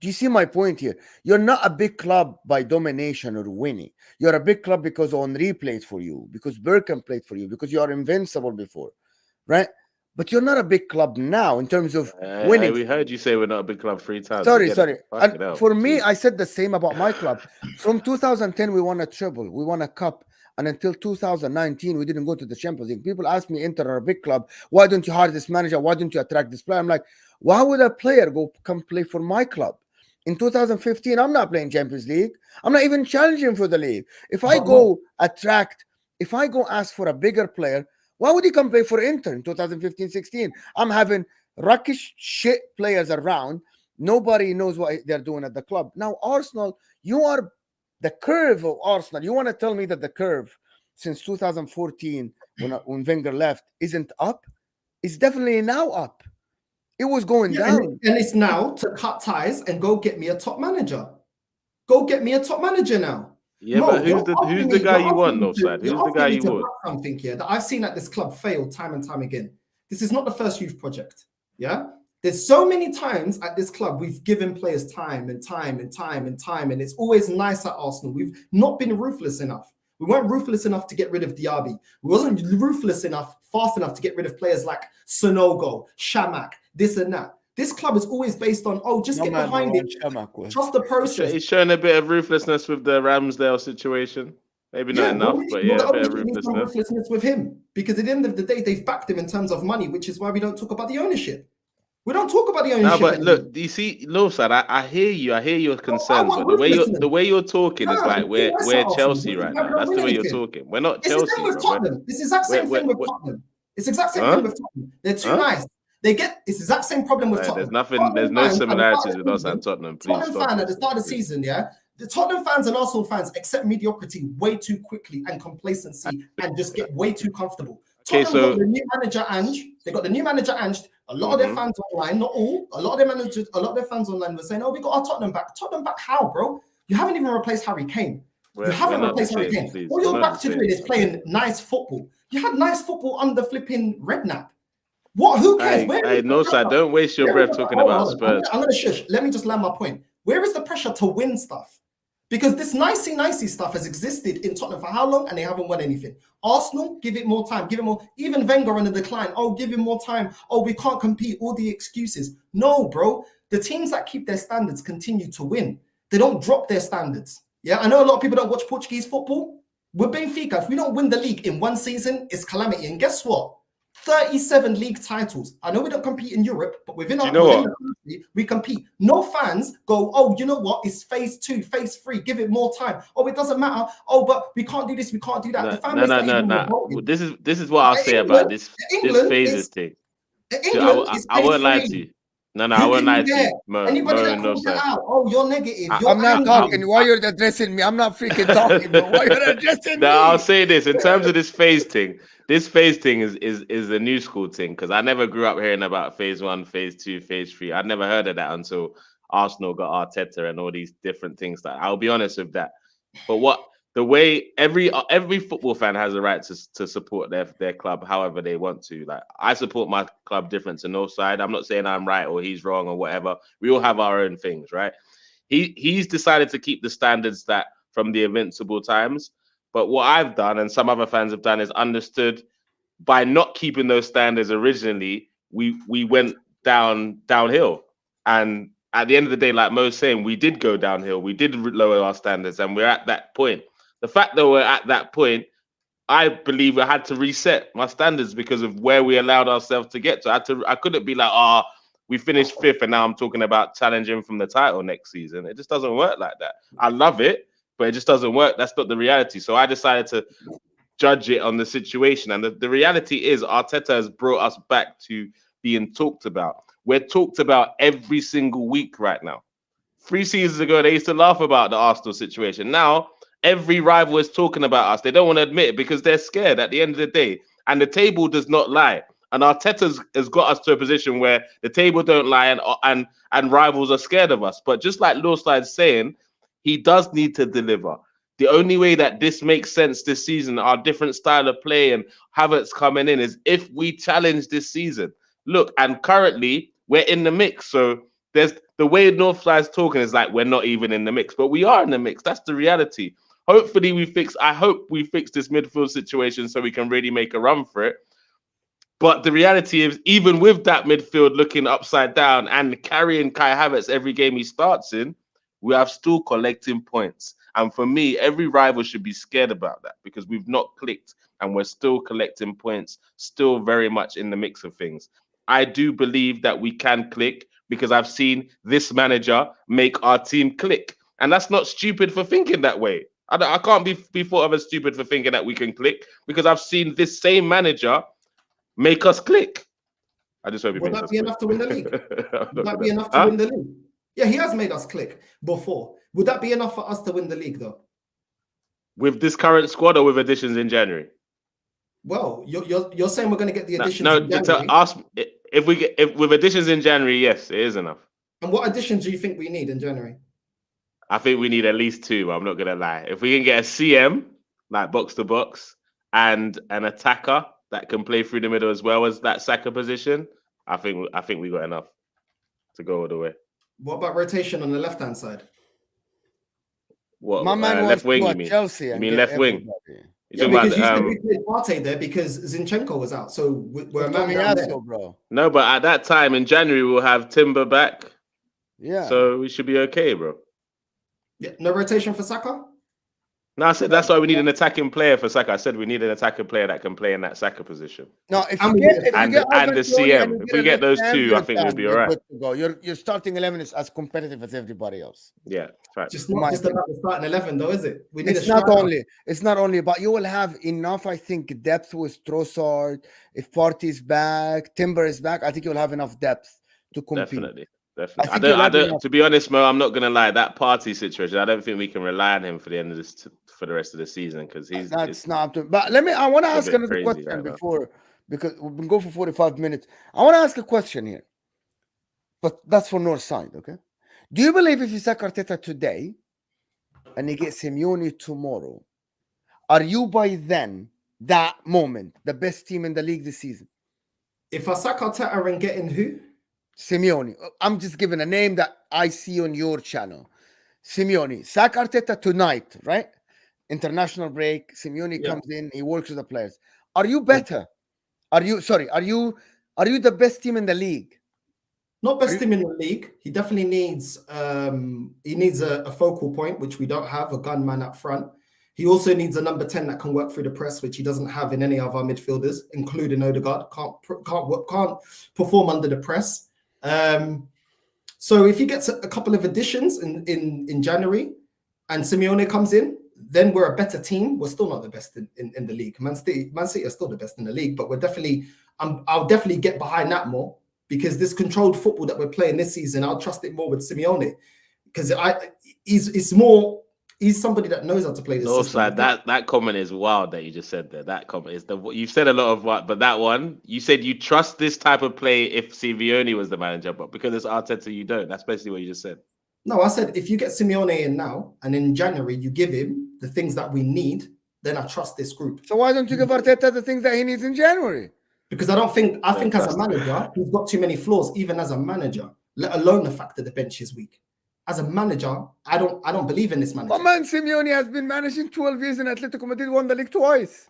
Do you see my point here? You're not a big club by domination or winning. You're a big club because Henry played for you, because Bergkamp played for you, because you are invincible before, right? But you're not a big club now in terms of winning. We heard you say we're not a big club 3 times. Sorry. And for me, I said the same about my club. From 2010, we won a treble. We won a cup. And until 2019, we didn't go to the Champions League. People ask me, Inter are a big club. Why don't you hire this manager? Why don't you attract this player? I'm like, why would a player come play for my club? In 2015, I'm not playing Champions League. I'm not even challenging for the league. If I go ask for a bigger player, why would he come play for Inter in 2015-16? I'm having rockish shit players around. Nobody knows what they're doing at the club. Now, Arsenal, you are the curve of Arsenal. You want to tell me that the curve since 2014, when Wenger left, isn't up? It's definitely now up. It was going down. And it's now to cut ties and go get me a top manager. Go get me a top manager now. Yeah, Mo, but who's the guy you want, Northside? Who's the guy you want? Something here that I've seen at this club fail time and time again. This is not the first youth project. Yeah, there's so many times at this club we've given players time and time and time and time, and it's always nice at Arsenal. We've not been ruthless enough. We weren't ruthless enough to get rid of Diaby. We wasn't ruthless enough, fast enough to get rid of players like Sonogo, Shamak, this and that. This club is always based on, just get behind it. Trust the process. He's showing a bit of ruthlessness with the Ramsdale situation. Maybe not enough, but yeah, a bit of ruthlessness with him. Because at the end of the day, they've backed him in terms of money, which is why we don't talk about the ownership. We don't talk about the ownership. No, but look, you see, Lowside, I hear you. I hear your concerns, but the way you're talking is like we're Chelsea right now. That's the way you're talking. We're not Chelsea. It's the same with Tottenham. It's the exact same thing with Tottenham. It's the exact same thing with Tottenham. They're too nice. It's the exact same problem with Tottenham. There's no similarities with us and Tottenham. Please Tottenham fan at the start of the season, the Tottenham fans and Arsenal fans accept mediocrity way too quickly and complacency and just get way too comfortable. Tottenham got the new manager Ange. They got the new manager Ange. A lot of their fans online, not all, a lot of their fans online were saying, "Oh, we got our Tottenham back." Tottenham back how, bro? You haven't even replaced Harry Kane. You haven't replaced Harry Kane. Please. All you're back to doing is playing nice football. You had nice football under flipping Redknapp. What? Who cares? No, sir. Don't waste your breath talking about Spurs. I'm going to shush. Let me just land my point. Where is the pressure to win stuff? Because this nicey stuff has existed in Tottenham for how long and they haven't won anything. Arsenal, give it more time, give it more. Even Wenger on the decline. Oh, give him more time. Oh, we can't compete. All the excuses. No, bro. The teams that keep their standards continue to win. They don't drop their standards. Yeah, I know a lot of people don't watch Portuguese football. With Benfica, if we don't win the league in one season, it's calamity. And guess what? 37 league titles. I know we don't compete in Europe, but within the country, we compete. No fans go, oh, you know what? It's phase 2, phase 3. Give it more time. Oh, it doesn't matter. Oh, but we can't do this. We can't do that. No. This is what I'll say about this phases thing. I won't lie to you. No, I won't lie to you. Anybody that calls that out, oh, you're negative. I'm not talking. Why you're addressing me? I'm not freaking talking. Why you're addressing me? I'll say this in terms of this phase thing. This phase thing is the new school thing because I never grew up hearing about phase 1, phase 2, phase 3. I'd never heard of that until Arsenal got Arteta and all these different things. I'll be honest with that. But the way every football fan has a right to support their club however they want to. Like I support my club different to no side. I'm not saying I'm right or he's wrong or whatever. We all have our own things, right? He's decided to keep the standards that from the invincible times. But what I've done and some other fans have done is understood by not keeping those standards originally, we went downhill. And at the end of the day, like Mo's saying, we did go downhill. We did lower our standards and we're at that point. The fact that we're at that point, I believe I had to reset my standards because of where we allowed ourselves to get to. I couldn't be like, we finished 5th and now I'm talking about challenging from the title next season. It just doesn't work like that. I love it, but it just doesn't work. That's not the reality. So I decided to judge it on the situation. And the reality is Arteta has brought us back to being talked about. We're talked about every single week right now. 3 seasons ago, they used to laugh about the Arsenal situation. Now, every rival is talking about us. They don't want to admit it because they're scared at the end of the day. And the table does not lie. And Arteta has got us to a position where the table don't lie and rivals are scared of us. But just like Lawside's saying, he does need to deliver. The only way that this makes sense this season, our different style of play and Havertz coming in, is if we challenge this season. Look, and currently we're in the mix. So there's the way Northside's talking is like we're not even in the mix, but we are in the mix. That's the reality. Hopefully I hope we fix this midfield situation so we can really make a run for it. But the reality is, even with that midfield looking upside down and carrying Kai Havertz every game he starts in, we are still collecting points. And for me, every rival should be scared about that because we've not clicked and we're still collecting points, still very much in the mix of things. I do believe that we can click because I've seen this manager make our team click. And that's not stupid for thinking that way. I can't be thought of as stupid for thinking that we can click because I've seen this same manager make us click. I just hope Would that be enough to win the league? Would that be enough to win the league? Yeah, he has made us click before. Would that be enough for us to win the league, though? With this current squad or with additions in January? Well, you're saying we're going to get the additions in January? Ask if with additions in January, yes, it is enough. And what additions do you think we need in January? I think we need at least 2. I'm not going to lie. If we can get a CM, like box to box, and an attacker that can play through the middle as well as that Saka position, I think we got enough to go all the way. What about rotation on the left-hand side? What My man wants left to wing? go You at mean? Chelsea You and mean get left wing? everybody. You're Yeah, talking because you said about we played Partey there because Zinchenko was out. So we're a man down there. Tomiyasu, bro. no, but at that time in January we'll have Timber back, Yeah. so we should be okay, bro. Yeah, no rotation for Saka. No, I said that's why we need an attacking player for Saka. I said we need an attacking player that can play in that Saka position. No, if And you we get need a And Ivan the Toney CM. and you If get we a get those left hand, two, I you're think we'll done. be You're all right. good to go. Your starting 11 is as competitive as everybody else. Yeah, fact. Just not just about the starting 11, though, is it? We need It's a not striker. only, but you will have enough, I think, depth with Trossard. If Partey is back, Timber is back, I think you'll have enough depth to compete. Definitely. I I think you'll have don't. enough. To be honest, Mo, I'm not gonna lie. That Party situation, I don't think we can rely on him for the end of this for the rest of the season because he's. That's not up to. But I want to it's a ask bit another crazy question right now. before, because we've been going for 45 minutes. I want to ask a question here, but that's for North Side, okay? Do you believe if you sack Arteta today and you get Simeone tomorrow, are you by then, that moment, the best team in the league this season? If I sack Arteta and get in who? Simeone. I'm just giving a name that I see on your channel. Simeone. Sack Arteta tonight, right? International break. Simeone comes in. He works with the players. Are you better? Are you the best team in the league? Not best team in the league. He definitely needs a focal point, which we don't have, a gunman up front. He also needs a number 10 that can work through the press, which he doesn't have in any of our midfielders, including Odegaard. Can't perform under the press. So if he gets a couple of additions in January and Simeone comes in, then we're a better team. We're still not the best in the league. Man City are still the best in the league, but I'll definitely get behind that more, because this controlled football that we're playing this season, I'll trust it more with Simeone, because he's somebody that knows how to play this Offside. system. That comment is wild that you just said there. That comment is you've said a lot of what, but that one you said you trust this type of play if Simeone was the manager, but because it's Arteta, you don't. That's basically what you just said. No, I said if you get Simeone in now and in January you give him the things that we need, then I trust this group. So why don't you give Arteta the things that he needs in January? Because I think as a manager, he's got too many flaws, even as a manager, let alone the fact that the bench is weak. As a manager, I don't believe in this manager. But man, Simeone has been managing 12 years in Atletico Madrid, won the league twice.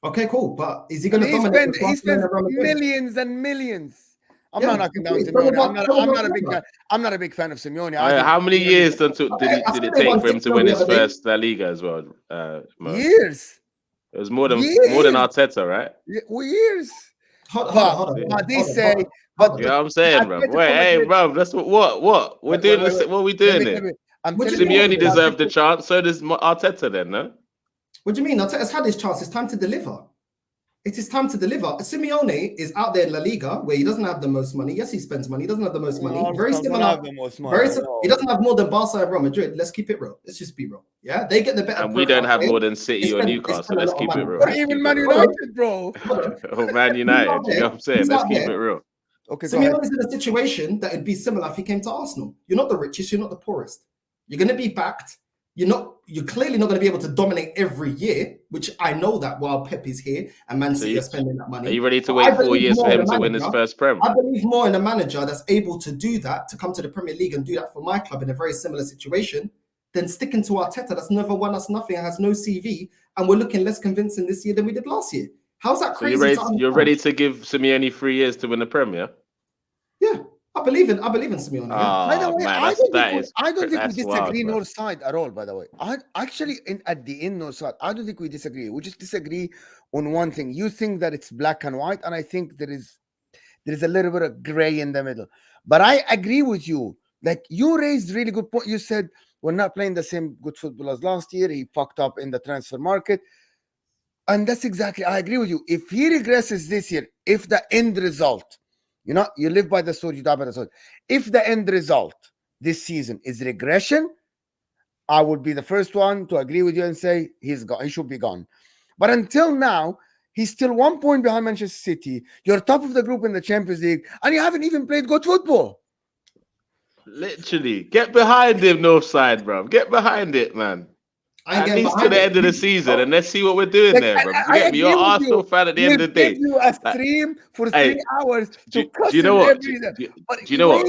Okay, cool. But is he going to dominate? He spends millions and millions. I'm not knocking down Simeone. I'm not a big fan of Simeone. How many years did it take for him to win his first La Liga as well? Years. It was more than Arteta, right? Years. Hold on. But they say, you know what I'm saying, bro. Wait, hey, bro, that's what we're doing. What are we doing here? Simeone deserved the chance. So does Arteta, then, no? What do you mean? Arteta's had his chance. It's time to deliver. It is time to deliver. Simeone is out there in La Liga where he doesn't have the most money. Yes, he spends money. He doesn't have the most money. Very similar. He doesn't have more than Barca and Real Madrid. Let's keep it real. Let's just be real. Yeah, they get the better. And we don't have more than City or Newcastle. Let's keep it real. Or even Man United, bro. Or Man United. You know what I'm saying? Let's keep it real. Okay. Simeone is in a situation that would be similar if he came to Arsenal. You're not the richest. You're not the poorest. You're going to be backed. You're clearly not going to be able to dominate every year, which I know that while Pep is here and Man City are spending that money. Are you ready to wait 4 years for him to win his first Prem? I believe more in a manager that's able to do that, to come to the Premier League and do that for my club in a very similar situation, than sticking to Arteta that's never won us nothing, has no CV, and we're looking less convincing this year than we did last year. How's that crazy? So you're ready to give Simeone 3 years to win the Premier? Yeah. I believe in Simeone. By the way, man, I don't think we disagree North Side at all. By the way, at the end North Side, I don't think we disagree. We just disagree on one thing. You think that it's black and white, and I think there is a little bit of gray in the middle. But I agree with you. Like, you raised really good point. You said we're not playing the same good football as last year. He fucked up in the transfer market, and that's exactly. I agree with you. If he regresses this year, if the end result. You live by the sword, you die by the sword. If the end result this season is regression, I would be the first one to agree with you and say he's gone. He should be gone. But until now, he's still 1 point behind Manchester City. You're top of the group in the Champions League, and you haven't even played good football. Literally, get behind him, North Side, bro. Get behind it, man. At least to the end of the season, and let's see what we're doing there, bro. You get me? You're Arsenal fan at the end of the day. You a stream for 3 hours to do you know what? Do you know what?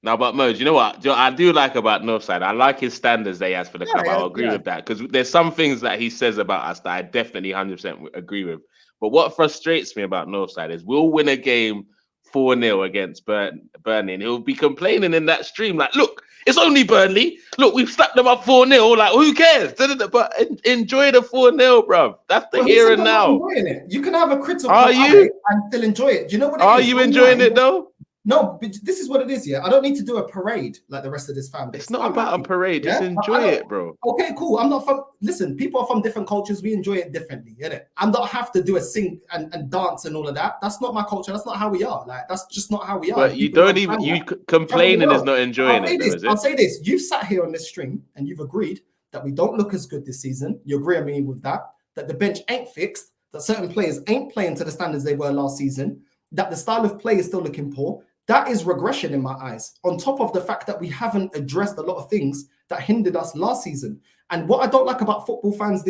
No, but Mo, do you know what? I do like about Northside? I like his standards that he has for the club. I'll agree with that, because there's some things that he says about us that I definitely 100% agree with. But what frustrates me about Northside is we'll win a game 4-0 against Burnley, and he'll be complaining in that stream like, look, it's only Burnley. Look, we've slapped them up 4-0. Like, who cares? But enjoy the 4-0, bro. That's the here and now. Enjoying it. You can have a critical eye and still enjoy it. Do you know what it is? Are you enjoying it though? No, but this is what it is, yeah. I don't need to do a parade like the rest of this fan base. It's not about a parade. Just enjoy it, bro. Okay, cool. I'm not from... Listen, people are from different cultures. We enjoy it differently, innit? I don't have to do a sing and dance and all of that. That's not my culture. That's not how we are. Like, that's just not how we are. But you don't even... You complaining is not enjoying it, though, is it? I'll say this. You've sat here on this stream and you've agreed that we don't look as good this season. You agree with me with that? That the bench ain't fixed. That certain players ain't playing to the standards they were last season. That the style of play is still looking poor. That is regression in my eyes, on top of the fact that we haven't addressed a lot of things that hindered us last season. And what I don't like about football fans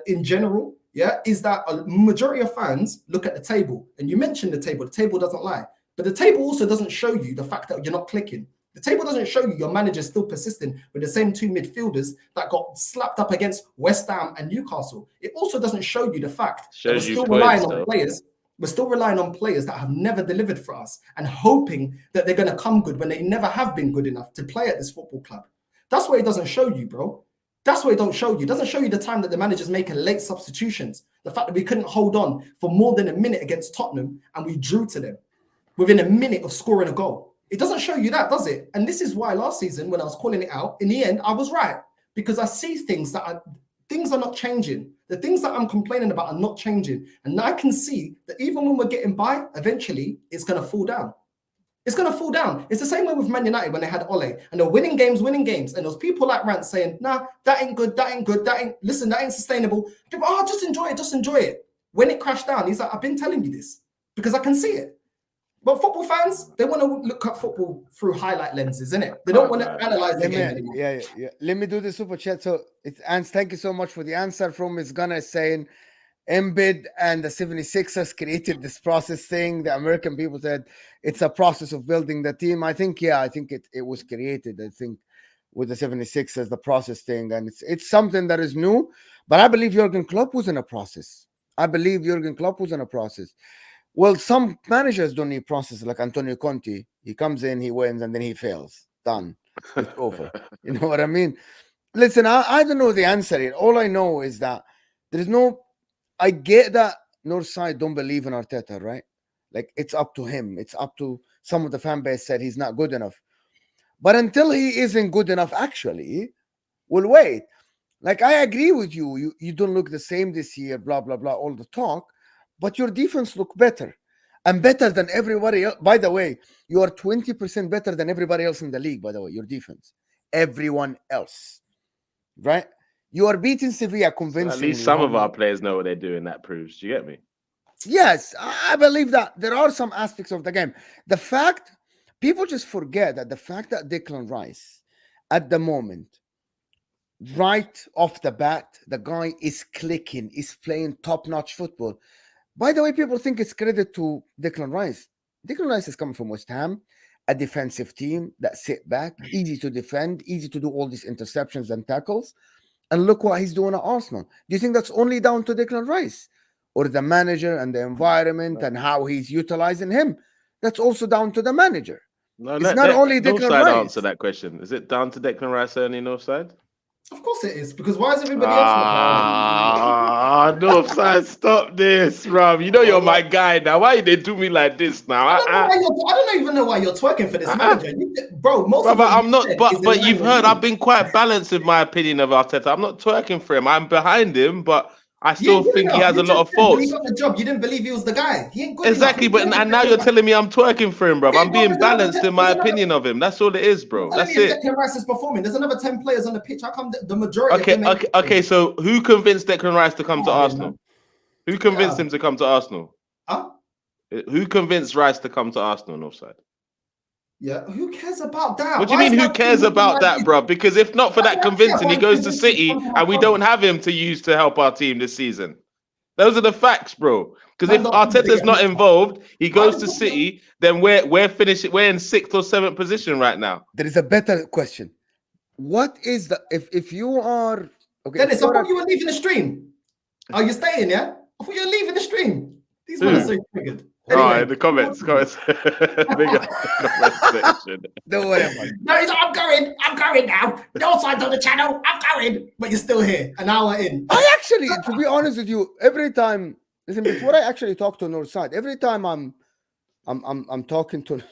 in general, is that a majority of fans look at the table. And you mentioned the table doesn't lie. But the table also doesn't show you the fact that you're not clicking. The table doesn't show you your manager's still persistent with the same two midfielders that got slapped up against West Ham and Newcastle. It also doesn't show you the fact that we're still relying on players. We're still relying on players that have never delivered for us and hoping that they're going to come good when they never have been good enough to play at this football club. That's what it doesn't show you, bro. That's what it don't show you. It doesn't show you the time that the manager's making late substitutions. The fact that we couldn't hold on for more than a minute against Tottenham and we drew to them within a minute of scoring a goal. It doesn't show you that, does it? And this is why last season, when I was calling it out, in the end, I was right. Because I see things that things are not changing. The things that I'm complaining about are not changing. And I can see that even when we're getting by, eventually it's going to fall down. It's going to fall down. It's the same way with Man United when they had Ole. And they're winning games. And those people like Rant saying, nah, that ain't good, that ain't, listen, that ain't sustainable. Just enjoy it. When it crashed down, he's like, I've been telling you this because I can see it. But football fans, they want to look at football through highlight lenses, innit? They don't want to analyze the game anymore. Yeah. Let me do the super chat. So thank you so much for the answer from Ms. Gunnar saying Embiid and the 76ers created this process thing. The American people said it's a process of building the team. I think it was created. I think with the 76ers, the process thing. And it's something that is new. But I believe Jurgen Klopp was in a process. Well, some managers don't need process, like Antonio Conte. He comes in, he wins, and then he fails. Done. It's over. You know what I mean? Listen, I don't know the answer here. All I know is that I get that Northside don't believe in Arteta, right? Like, it's up to him. It's up to some of the fan base said he's not good enough. But until he isn't good enough, actually, we'll wait. Like, I agree with you. You don't look the same this year, blah, blah, blah, all the talk. But your defense look better and better than everybody else. By the way, you are 20% better than everybody else in the league, by the way, your defense. Everyone else, right? You are beating Sevilla convincingly. So at least some of our players know what they're doing. That proves. Do you get me? Yes, I believe that there are some aspects of the game. People just forget that the fact that Declan Rice, at the moment, right off the bat, the guy is clicking, is playing top-notch football. By the way, people think it's credit to Declan Rice. Declan Rice is coming from West Ham, a defensive team that sit back, easy to defend, easy to do all these interceptions and tackles. And look what he's doing at Arsenal. Do you think that's only down to Declan Rice? Or the manager and the environment and how he's utilizing him? That's also down to the manager. No, it's not only Declan Rice. Answer that question. Is it down to Declan Rice only Northside? Of course it is, because why is everybody else? Northside, stop this, bro. You know you're my guy now. Why they do me like this now? I don't even know why you're twerking for this manager, bro. I'm not. But you've heard I've been quite balanced with my opinion of Arteta. I'm not twerking for him. I'm behind him, but I still think he has a lot of faults. He got the job. You didn't believe he was the guy. He ain't good exactly, enough. And now you're telling me I'm twerking for him, bro. I'm being balanced in my opinion of him. That's all it is, bro. That's it. Declan Rice is performing. There's another 10 players on the pitch. How come the majority? Okay. So who convinced Declan Rice to come to Arsenal? Who convinced him to come to Arsenal? Huh? Who convinced Rice to come to Arsenal, Northside? Yeah, who cares about that? What do you mean, who cares about that, bro? Because if not for that convincing, he goes to City and we don't have him to use to help our team this season. Those are the facts, bro. Because if Arteta's not involved, he goes to City, then we're finishing. We're in 6th or 7th position right now. There is a better question. What is the if you are okay? Dennis, I thought you were leaving the stream. Are you staying? Yeah, I thought you were leaving the stream. These men are so triggered. Anyway, in the comments. Big up the comment section. Don't worry about it. No, I'm going now. No sides on the channel. I'm going. But you're still here, an hour in. I actually, to be honest with you, every time, listen, before I actually talk to Northside, every time I'm talking to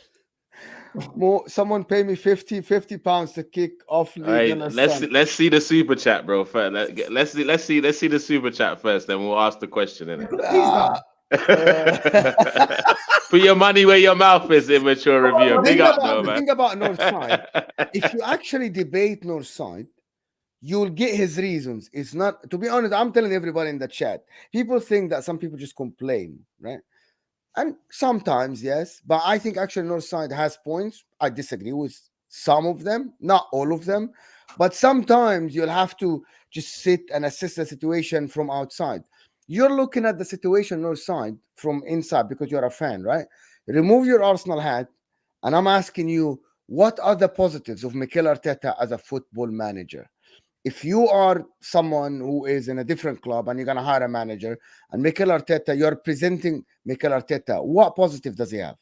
someone pay me 50 pounds to kick off league. Right, let's see the super chat, bro. First. Let's see the super chat first, then we'll ask the question. Put your money where your mouth is, immature reviewer. Big up, though, man. Think about Northside. If you actually debate Northside, you'll get his reasons. It's not, to be honest, I'm telling everybody in the chat, people think that some people just complain, right? And sometimes, yes, but I think actually Northside has points. I disagree with some of them, not all of them, but sometimes you'll have to just sit and assess the situation from outside. You're looking at the situation Northside from inside because you're a fan, right? Remove your Arsenal hat, and I'm asking you, what are the positives of Mikel Arteta as a football manager? If you are someone who is in a different club and you're going to hire a manager, and Mikel Arteta, you're presenting Mikel Arteta, what positive does he have?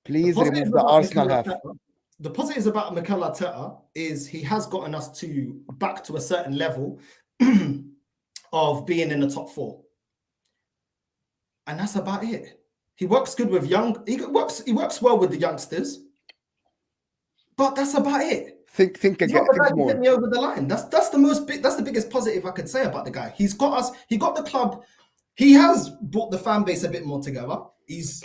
Please remove the Arsenal hat. The positives about Mikel Arteta is he has gotten us back to a certain level of being in the top 4. And that's about it. He works good with he works well with the youngsters. But that's about it. Think again. Think more. Get me over the line. That's the biggest positive I could say about the guy. He got the club. He has brought the fan base a bit more together. He's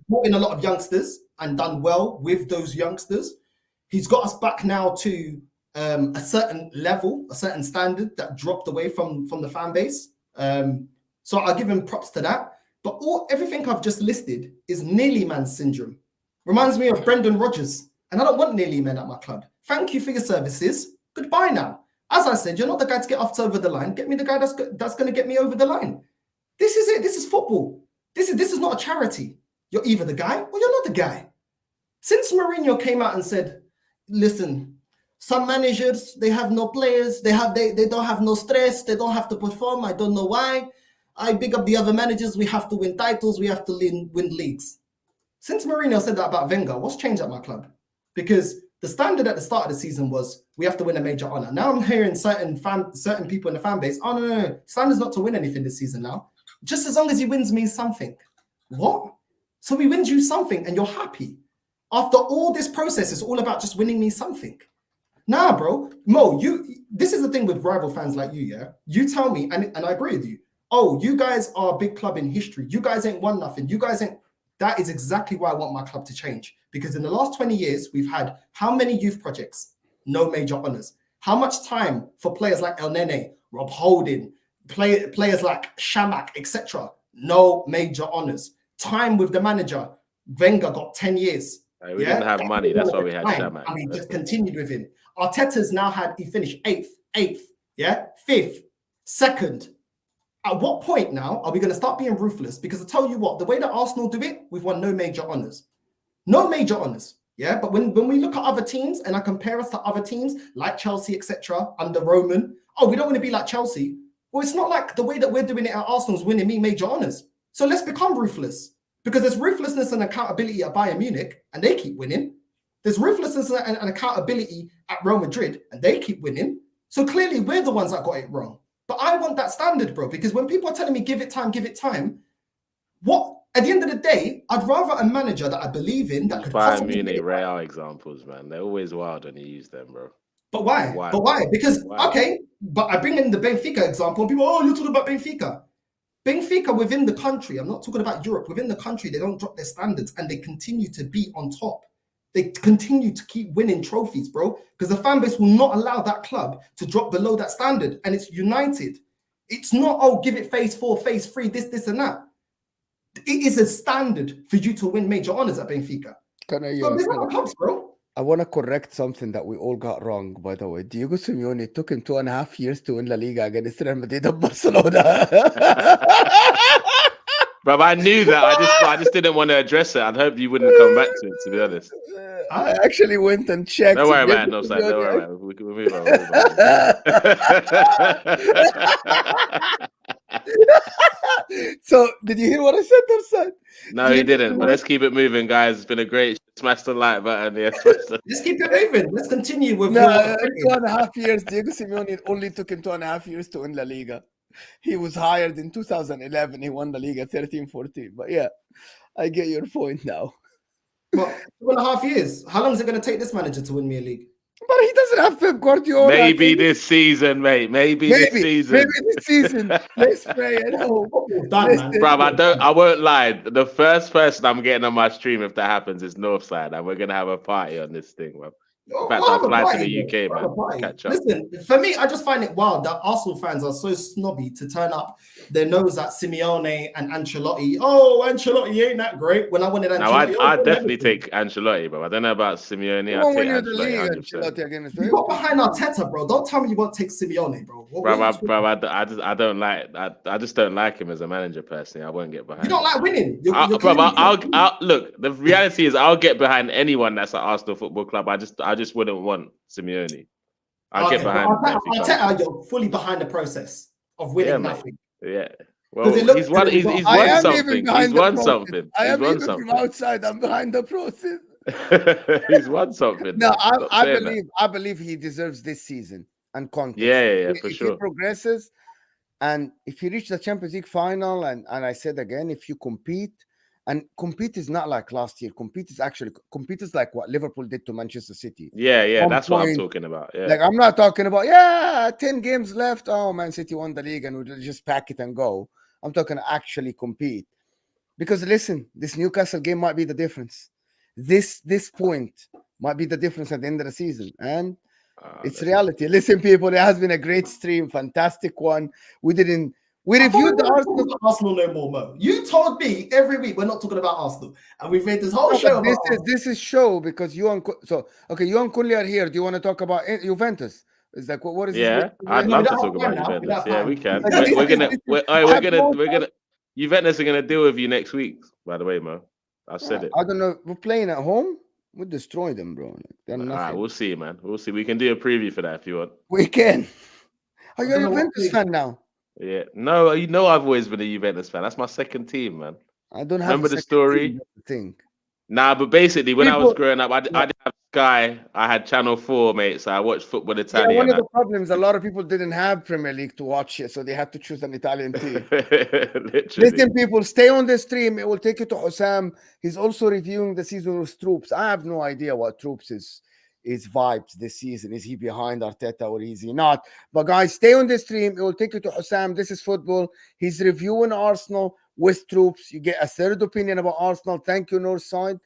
brought in a lot of youngsters and done well with those youngsters. He's got us back now to a certain level, a certain standard that dropped away from the fan base. So I'll give him props to that. But everything I've just listed is nearly man syndrome. Reminds me of Brendan Rodgers. And I don't want nearly men at my club. Thank you for your services. Goodbye now. As I said, you're not the guy to get us over the line. Get me the guy that's going to get me over the line. This is it. This is football. This is not a charity. You're either the guy or you're not the guy. Since Mourinho came out and said, listen, some managers, they have no players. They don't have no stress. They don't have to perform. I don't know why. I big up the other managers. We have to win titles. We have to win leagues. Since Mourinho said that about Wenger, what's changed at my club? Because the standard at the start of the season was we have to win a major honor. Now I'm hearing certain people in the fan base, oh no, standard's not to win anything this season now. Just as long as he wins me something. What? So he wins you something and you're happy. After all this process, it's all about just winning me something. Nah, bro. Mo, this is the thing with rival fans like you, yeah? You tell me, and I agree with you. Oh, you guys are a big club in history. You guys ain't won nothing. You guys ain't. That is exactly why I want my club to change. Because in the last 20 years, we've had how many youth projects? No major honors. How much time for players like El Nene, Rob Holding, players like Shamak, etc.? No major honors. Time with the manager. Wenger got 10 years. We didn't have money. That's why we had Shamak. And he just continued with him. Arteta's now he finished 8th, yeah? 5th, 2nd. At what point now are we going to start being ruthless? Because I tell you what, the way that Arsenal do it, we've won no major honors. No major honors, yeah? But when we look at other teams and I compare us to other teams like Chelsea, etc., under Roman, we don't want to be like Chelsea. Well, it's not like the way that we're doing it at Arsenal is winning me major honors. So let's become ruthless. Because there's ruthlessness and accountability at Bayern Munich, and they keep winning. There's ruthlessness and accountability at Real Madrid, and they keep winning. So clearly we're the ones that got it wrong. But I want that standard, bro, because when people are telling me give it time, what at the end of the day, I'd rather a manager that I believe in that could Bayern Munich, Real examples, man. They're always wild when you use them, bro. But why? But why? Because okay, but I bring in the Benfica example, and people, you're talking about Benfica. Benfica within the country, I'm not talking about Europe, within the country, they don't drop their standards and they continue to be on top. They continue to keep winning trophies, bro, because the fan base will not allow that club to drop below that standard. And it's united. It's not, give it phase 4, phase 3, this and that. It is a standard for you to win major honors at Benfica. Can I, so there's other clubs, bro. I want to correct something that we all got wrong, by the way. Diego Simeone, it took him 2.5 years to win La Liga against Real Madrid and Barcelona. Bro, I knew that. I just didn't want to address it. I'd hope you wouldn't come back to it, to be honest. I actually went and checked. Don't worry about it, no side. Don't worry about it. We'll move on. So, did you hear what I said there, son? No, he didn't. But let's keep it moving, guys. It's been a great. Smash the like button. Yeah, Let's keep it moving. Let's continue with No, your 2.5 years. Diego Simeone, it only took him 2.5 years to win La Liga. He was hired in 2011. He won the Liga 13-14. But yeah, I get your point now. What, 2.5 years? How long is it going to take this manager to win me a league? But he doesn't have Pep Guardiola. Maybe this season, mate. Maybe this season. Maybe this season. Let's pray and hope. Bro, I won't lie. The first person I'm getting on my stream if that happens is Northside, and we're gonna have a party on this thing, bro. In fact, I'll fly to the UK, man. Catch up. Listen, for me, I just find it wild that Arsenal fans are so snobby to turn up their nose at Simeone and Ancelotti. Oh, Ancelotti ain't that great. When I wanted Ancelotti, now, I'd definitely take Ancelotti, bro. I don't know about Simeone. I'd take Ancelotti. You got behind Arteta, bro. Don't tell me you won't take Simeone, bro. I don't like. I just don't like him as a manager personally. I won't get behind. You don't like winning. I'll look. The reality is, I'll get behind anyone that's at Arsenal Football Club. I just wouldn't want Simeone. I'll get behind Arteta. You're fully behind the process of winning nothing. Yeah. Well, he's won something. He's won something. I am even from outside. I'm behind the process. He's won something. No, I believe he deserves this season and context. Yeah, for sure. If he progresses, and if you reach the Champions League final, and I said again, if you compete is not like last year. Compete is like what Liverpool did to Manchester City. Yeah, that's what I'm talking about. Yeah. Like I'm not talking about 10 games left. Oh, Man City won the league and we'll just pack it and go. I'm talking actually compete. Because listen, this Newcastle game might be the difference. This point might be the difference at the end of the season. And it's reality. Listen, people, it has been a great stream, fantastic one. We reviewed the Arsenal no more, Mo. You told me every week we're not talking about Arsenal, and we've made this whole show. This is show because you and Kunli are here. Do you want to talk about Juventus? Is like what is? Yeah, I'd love to talk about Juventus. Yeah, we can. We're gonna. Juventus are gonna deal with you next week. By the way, Mo, I've said it. I don't know. We're playing at home. We'll destroy them, bro. All right, we'll see, man. We'll see. We can do a preview for that if you want. We can. Are you a Juventus fan now? Yeah, no, I've always been a Juventus fan. That's my second team, man. I don't have. Remember the story? Thing. Nah, but basically, when I was growing up, I didn't have Sky. I had Channel 4, mate. So I watched Football Italian. Yeah, one of the problems, a lot of people didn't have Premier League to watch it, so they had to choose an Italian team. Listen, people, stay on the stream. It will take you to Hussam. He's also reviewing the season with Troops. I have no idea what Troops is vibes this season. Is he behind Arteta or is he not? But guys, stay on the stream. It will take you to Hussam. This is football. He's reviewing Arsenal with Troops. You get a third opinion about Arsenal. Thank you, Northside.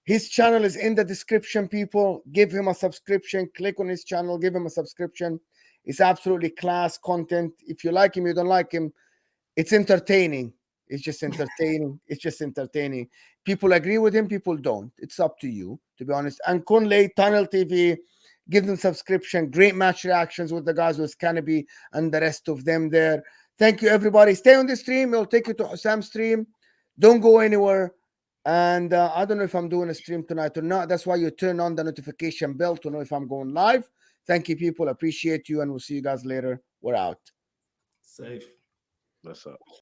His channel is in the description, people. Give him a subscription. Click on his channel. Give him a subscription. It's absolutely class content. If you like him, you don't like him, it's entertaining. It's just entertaining. It's just entertaining. People agree with him. People don't. It's up to you, to be honest. And Kunle, Tunnel TV, give them subscription. Great match reactions with the guys with Canopy and the rest of them there. Thank you, everybody. Stay on the stream. It'll take you to Hussam's stream. Don't go anywhere. And I don't know if I'm doing a stream tonight or not. That's why you turn on the notification bell to know if I'm going live. Thank you, people. Appreciate you. And we'll see you guys later. We're out. Safe. That's up.